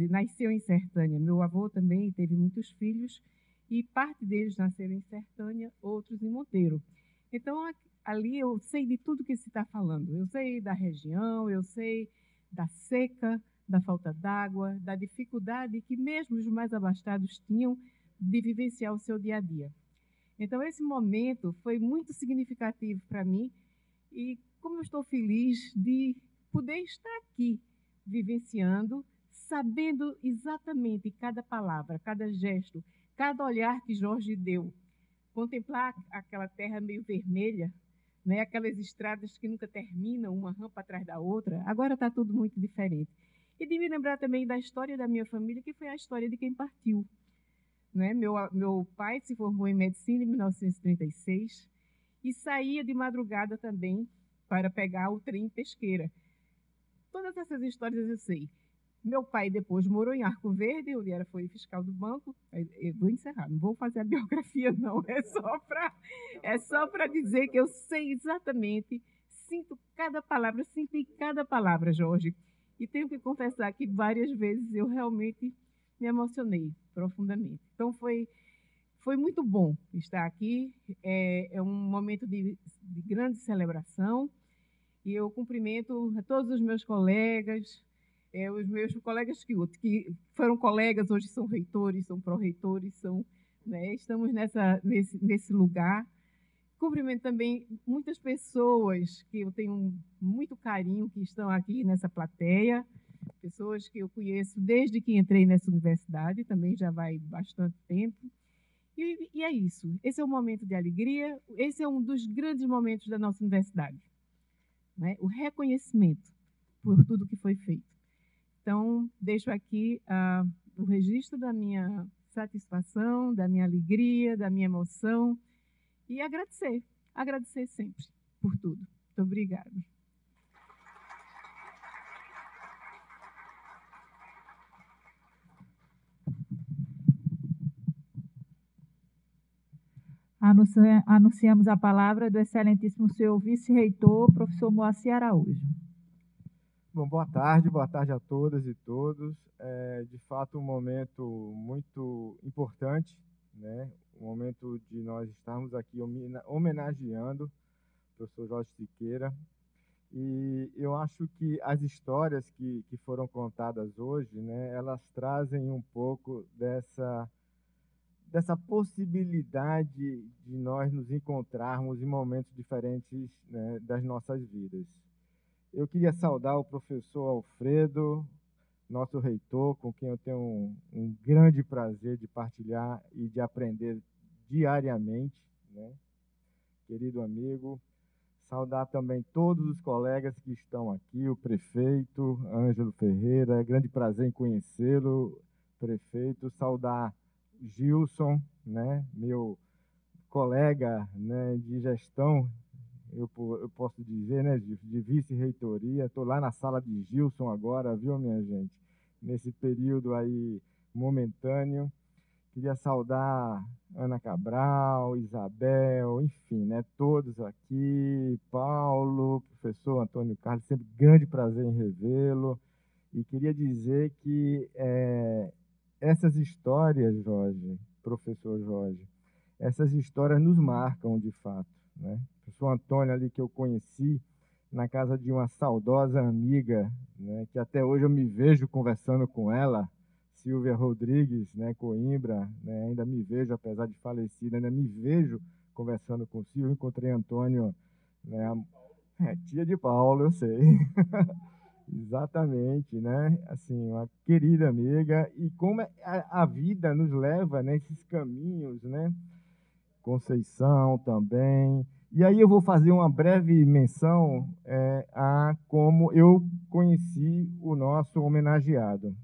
nasceu em Sertânia. Meu avô também teve muitos filhos e parte deles nasceram em Sertânia, outros em Monteiro. Então, ali eu sei de tudo que se está falando. Eu sei da região, eu sei da seca, da falta d'água, da dificuldade que mesmo os mais abastados tinham de vivenciar o seu dia a dia. Então, esse momento foi muito significativo para mim e como eu estou feliz de poder estar aqui, vivenciando, sabendo exatamente cada palavra, cada gesto, cada olhar que Jorge deu. Contemplar aquela terra meio vermelha, né? Aquelas estradas que nunca terminam, uma rampa atrás da outra, agora está tudo muito diferente. E de me lembrar também da história da minha família, que foi a história de quem partiu. Né? Meu pai se formou em medicina em 1936 e saía de madrugada também para pegar o trem Pesqueira. Todas essas histórias eu sei. Meu pai depois morou em Arco Verde, onde foi fiscal do banco. Eu vou encerrar, não vou fazer a biografia, não. É só para dizer que eu sei exatamente, sinto cada palavra, senti cada palavra, Jorge. E tenho que confessar que várias vezes eu realmente me emocionei profundamente. Então, foi muito bom estar aqui. É um momento de grande celebração. E eu cumprimento a todos os meus colegas, que foram colegas, hoje são reitores, são pró-reitores, né, estamos nesse lugar. Cumprimento também muitas pessoas que eu tenho muito carinho, que estão aqui nessa plateia, pessoas que eu conheço desde que entrei nessa universidade, também já vai bastante tempo. E é isso, esse é um momento de alegria, esse é um dos grandes momentos da nossa universidade, né? O reconhecimento por tudo que foi feito. Então, deixo aqui o registro da minha satisfação, da minha alegria, da minha emoção e agradecer sempre por tudo. Muito obrigada. Anunciamos a palavra do excelentíssimo senhor vice-reitor, professor Moacir Araújo. Bom, boa tarde a todas e todos. É, de fato, um momento muito importante, né? Um momento de nós estarmos aqui homenageando o professor Jorge Siqueira. E eu acho que as histórias que foram contadas hoje, né, elas trazem um pouco dessa possibilidade de nós nos encontrarmos em momentos diferentes, né, das nossas vidas. Eu queria saudar o professor Alfredo, nosso reitor, com quem eu tenho um grande prazer de partilhar e de aprender diariamente, né? Querido amigo. Saudar também todos os colegas que estão aqui, o prefeito Ângelo Ferreira, é grande prazer em conhecê-lo, prefeito. Saudar Gilson, né, meu colega, né, de gestão, eu posso dizer, né, de vice-reitoria. Estou lá na sala de Gilson agora, viu, minha gente? Nesse período aí momentâneo. Queria saudar Ana Cabral, Isabel, enfim, né, todos aqui, Paulo, professor Antônio Carlos, sempre grande prazer em revê-lo. E queria dizer que essas histórias, Jorge, professor Jorge, essas histórias nos marcam de fato, né? O professor Antônio ali que eu conheci na casa de uma saudosa amiga, né, que até hoje eu me vejo conversando com ela, Silvia Rodrigues, né, Coimbra, né, ainda me vejo, apesar de falecida, ainda me vejo conversando com Silvia. Encontrei Antônio, né, Tia de Paulo, eu sei. Exatamente, né? Assim, uma querida amiga. E como a vida nos leva nesses caminhos, né? Conceição também. E aí eu vou fazer uma breve menção a como eu conheci o nosso homenageado.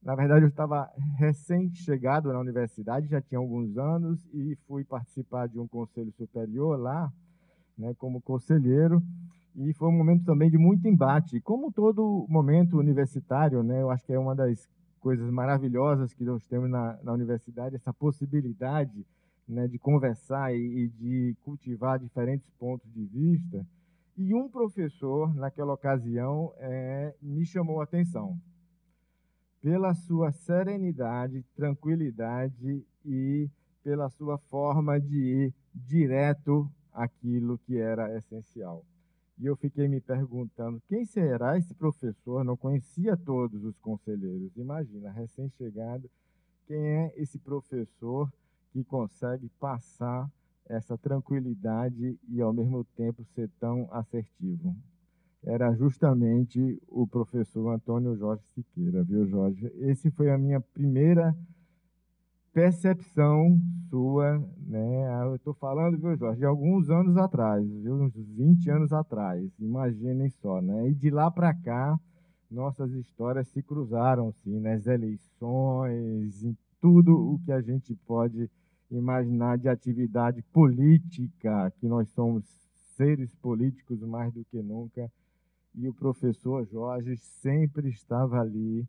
Na verdade, eu estava recém-chegado na universidade, já tinha alguns anos, e fui participar de um conselho superior lá, né, como conselheiro, e foi um momento também de muito embate. Como todo momento universitário, né, eu acho que é uma das coisas maravilhosas que nós temos na universidade, essa possibilidade, né, de conversar e de cultivar diferentes pontos de vista. E um professor, naquela ocasião, me chamou a atenção pela sua serenidade, tranquilidade e pela sua forma de ir direto àquilo que era essencial. E eu fiquei me perguntando, quem será esse professor? Não conhecia todos os conselheiros. Imagina, recém-chegado, quem é esse professor que consegue passar essa tranquilidade e, ao mesmo tempo, ser tão assertivo? Era justamente o professor Antônio Jorge Siqueira, viu, Jorge? Esse foi a minha primeira percepção sua, né? Eu estou falando, viu, Jorge, de alguns anos atrás, viu? Uns 20 anos atrás, imaginem só, né? E de lá para cá, nossas histórias se cruzaram, sim, nas eleições, em tudo o que a gente pode imaginar de atividade política, que nós somos seres políticos mais do que nunca. E o professor Jorge sempre estava ali,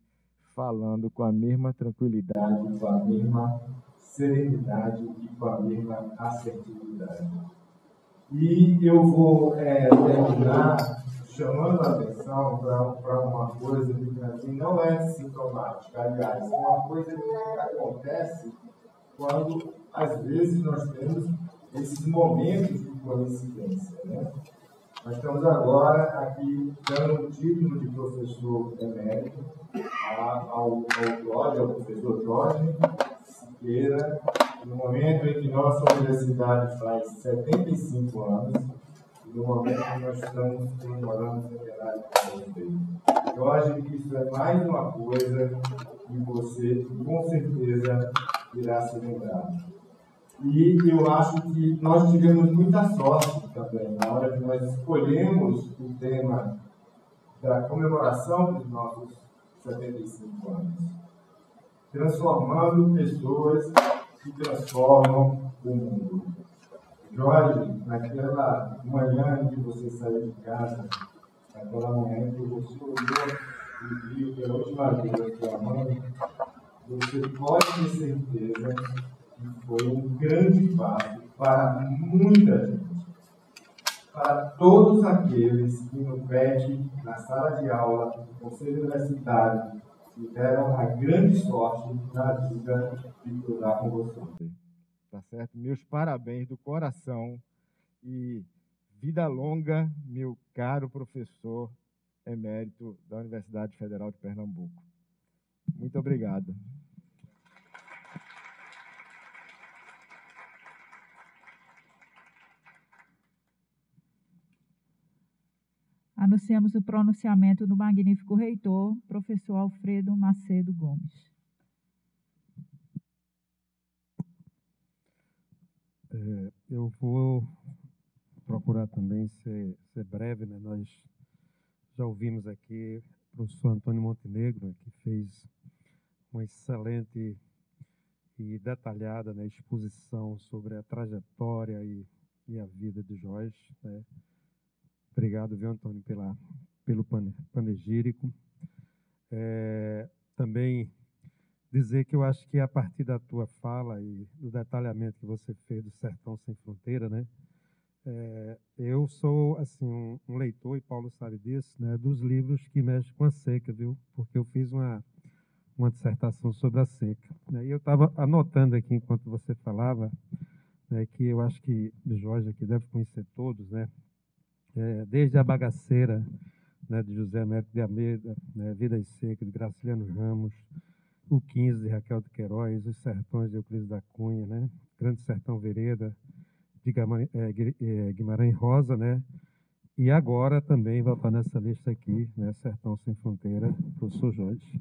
falando com a mesma tranquilidade, com a mesma serenidade e com a mesma assertividade. E eu vou terminar chamando a atenção para uma coisa que não é sintomática, aliás, é uma coisa que acontece quando, às vezes, nós temos esses momentos de coincidência, né? Nós estamos agora aqui dando o título de professor emérito ao professor Jorge Siqueira, no momento em que nossa universidade faz 75 anos, e no momento em que nós estamos comemorando o centenário dele. Jorge, isso é mais uma coisa que você, com certeza, irá se lembrar. E eu acho que nós tivemos muita sorte também, na hora que nós escolhemos o tema da comemoração dos nossos 75 anos. Transformando pessoas que transformam o mundo. Jorge, naquela manhã em que você saiu de casa, naquela manhã em que você olhou e viu pela última vez a sua mãe, você pode ter certeza que foi um grande passo para muita gente. Para todos aqueles que no PET, na sala de aula, no conselho universitário, tiveram a grande sorte na vida de cruzar com você. Tá certo? Meus parabéns do coração e vida longa, meu caro professor emérito da Universidade Federal de Pernambuco. Muito obrigado. Anunciamos o pronunciamento do magnífico reitor, professor Alfredo Macedo Gomes. Eu vou procurar também ser breve, né? Nós já ouvimos aqui o professor Antônio Montenegro, que fez uma excelente e detalhada, né, exposição sobre a trajetória e a vida de Jorge, né? Obrigado, viu, Antônio, pelo panegírico. Também dizer que eu acho que a partir da tua fala e do detalhamento que você fez do Sertão Sem Fronteira, né, eu sou assim um leitor, e Paulo sabe disso, né, dos livros que mexem com a seca, viu? Porque eu fiz uma dissertação sobre a seca, né, e eu estava anotando aqui enquanto você falava, né, que eu acho que Jorge aqui deve conhecer todos, né, desde A Bagaceira, né, de José Américo de Almeida, né, Vidas Secas, de Graciliano Ramos, o 15, de Raquel de Queiroz, Os Sertões, de Euclides da Cunha, né, Grande Sertão Vereda, de Guimarães Rosa, né, E agora também vai estar nessa lista aqui, né, Sertão Sem Fronteira, professor Jorge.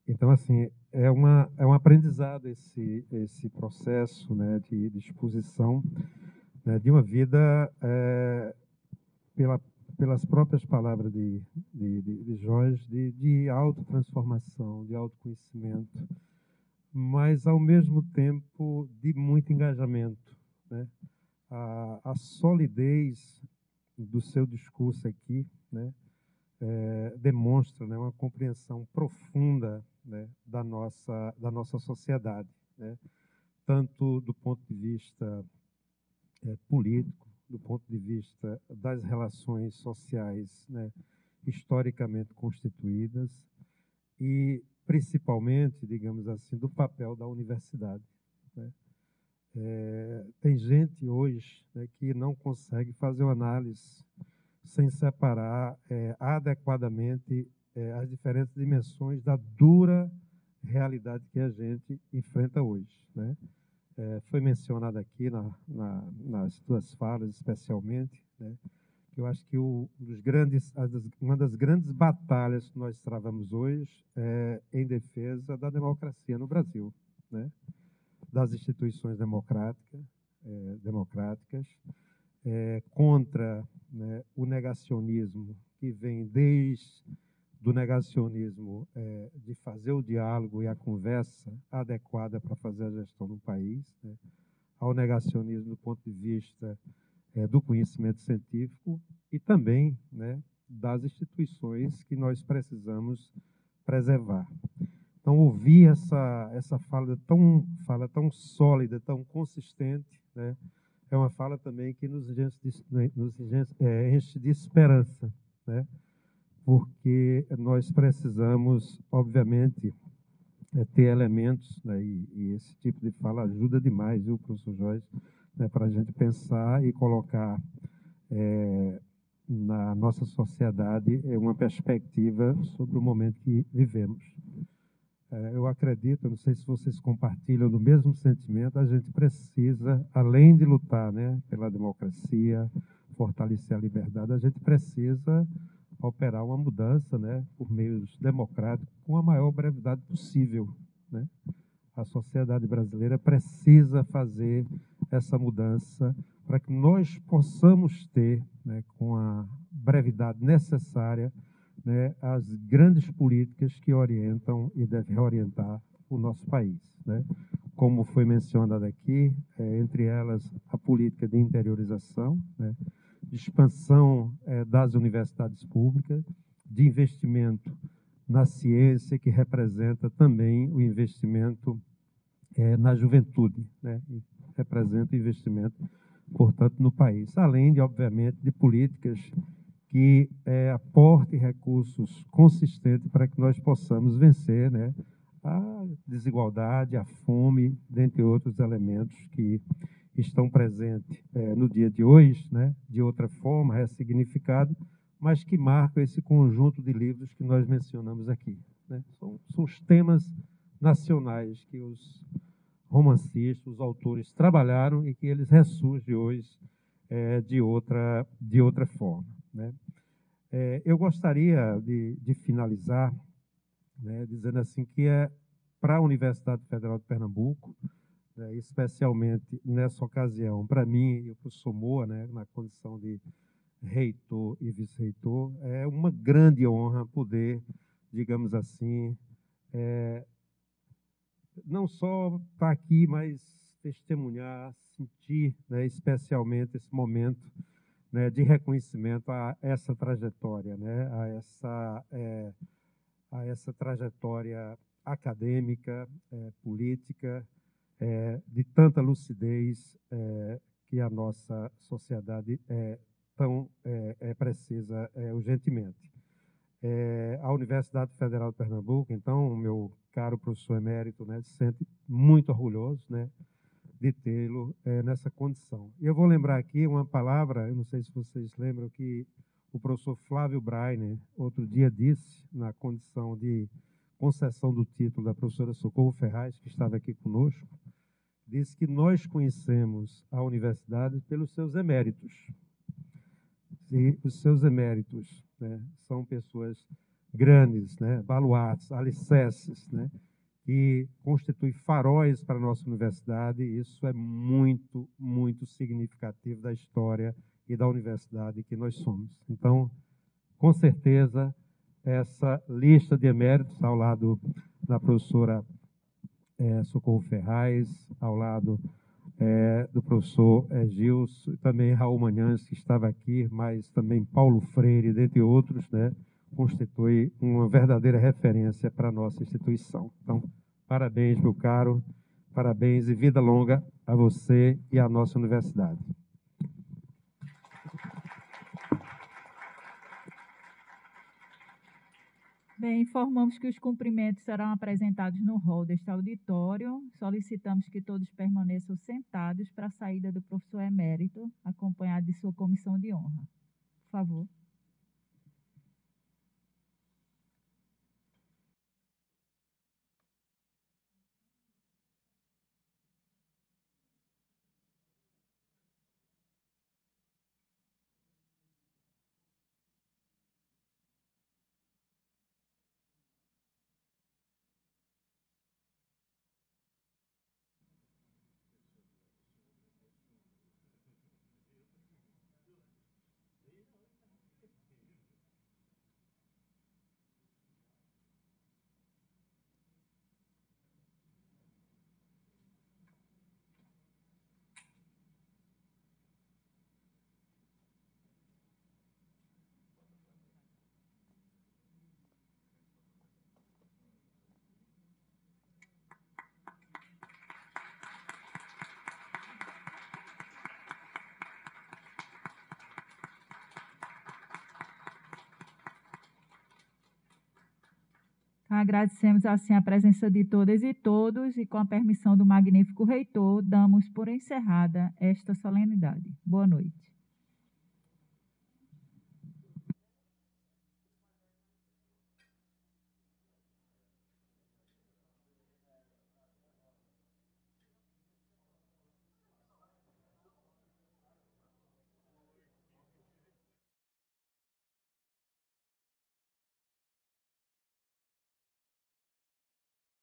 Então, assim, é um aprendizado esse processo, né, de exposição, né, de uma vida pelas próprias palavras de Jorge, de autotransformação, de autoconhecimento, mas, ao mesmo tempo, de muito engajamento, né? A solidez do seu discurso aqui, né, demonstra, né, uma compreensão profunda, né, da nossa sociedade, né, tanto do ponto de vista político, do ponto de vista das relações sociais, né, historicamente constituídas e, principalmente, digamos assim, do papel da universidade, né. Tem gente hoje, né, que não consegue fazer uma análise sem separar adequadamente as diferentes dimensões da dura realidade que a gente enfrenta hoje, né? Foi mencionado aqui nas duas falas, especialmente, né, que eu acho que uma das grandes batalhas que nós travamos hoje é em defesa da democracia no Brasil, né? Das instituições democráticas, contra, né, o negacionismo que vem desde do negacionismo de fazer o diálogo e a conversa adequada para fazer a gestão do país, né, ao negacionismo do ponto de vista do conhecimento científico e também, né, das instituições que nós precisamos preservar. Então, ouvir essa fala tão sólida, tão consistente, né, é uma fala também que nos enche de esperança, né, porque nós precisamos, obviamente, ter elementos, né, e esse tipo de fala ajuda demais, viu, professor Jorge, né, para a gente pensar e colocar na nossa sociedade uma perspectiva sobre o momento que vivemos. Eu acredito, não sei se vocês compartilham do mesmo sentimento, a gente precisa, além de lutar, né, pela democracia, fortalecer a liberdade, a gente precisa operar uma mudança, né, por meios democráticos, com a maior brevidade possível, né? A sociedade brasileira precisa fazer essa mudança para que nós possamos ter, né, com a brevidade necessária, né, as grandes políticas que orientam e devem orientar o nosso país, né? Como foi mencionado aqui, entre elas a política de interiorização, né, de expansão das universidades públicas, de investimento na ciência, que representa também o investimento na juventude, né, e representa o investimento, portanto, no país, além de, obviamente, de políticas que aportem recursos consistentes para que nós possamos vencer, né, a desigualdade, a fome, dentre outros elementos que estão presentes no dia de hoje, né, de outra forma, ressignificado, mas que marcam esse conjunto de livros que nós mencionamos aqui, né? São os temas nacionais que os romancistas, os autores trabalharam e que eles ressurgem hoje de outra forma, né? Eu gostaria de finalizar, né, dizendo assim que para a Universidade Federal de Pernambuco, né, especialmente nessa ocasião, para mim e para o professor Moa, né, na condição de reitor e vice-reitor, é uma grande honra poder, digamos assim, não só estar aqui, mas testemunhar, sentir, né, especialmente esse momento, né, de reconhecimento a essa trajetória, né, a essa trajetória acadêmica, política, de tanta lucidez que a nossa sociedade precisa urgentemente. A Universidade Federal de Pernambuco, então, o meu caro professor emérito, né, se sente muito orgulhoso, né, de tê-lo nessa condição. E eu vou lembrar aqui uma palavra, eu não sei se vocês lembram, que o professor Flávio Breiner, outro dia, disse, na condição de concessão do título da professora Socorro Ferraz, que estava aqui conosco, disse que nós conhecemos a universidade pelos seus eméritos. e os seus eméritos, né, são pessoas grandes, né, baluartes, alicerces, né, que constituem faróis para a nossa universidade. Isso é muito, muito significativo da história e da universidade que nós somos. Então, com certeza, essa lista de eméritos, ao lado da professora Socorro Ferraz, ao lado do professor Gilson, e também Raul Manhães, que estava aqui, mas também Paulo Freire, dentre outros, né, constitui uma verdadeira referência para a nossa instituição. Então, parabéns, meu caro, parabéns e vida longa a você e à nossa universidade. Bem, informamos que os cumprimentos serão apresentados no hall deste auditório. Solicitamos que todos permaneçam sentados para a saída do professor emérito, acompanhado de sua comissão de honra. Por favor. Agradecemos, assim, a presença de todas e todos, e com a permissão do magnífico reitor, damos por encerrada esta solenidade. Boa noite.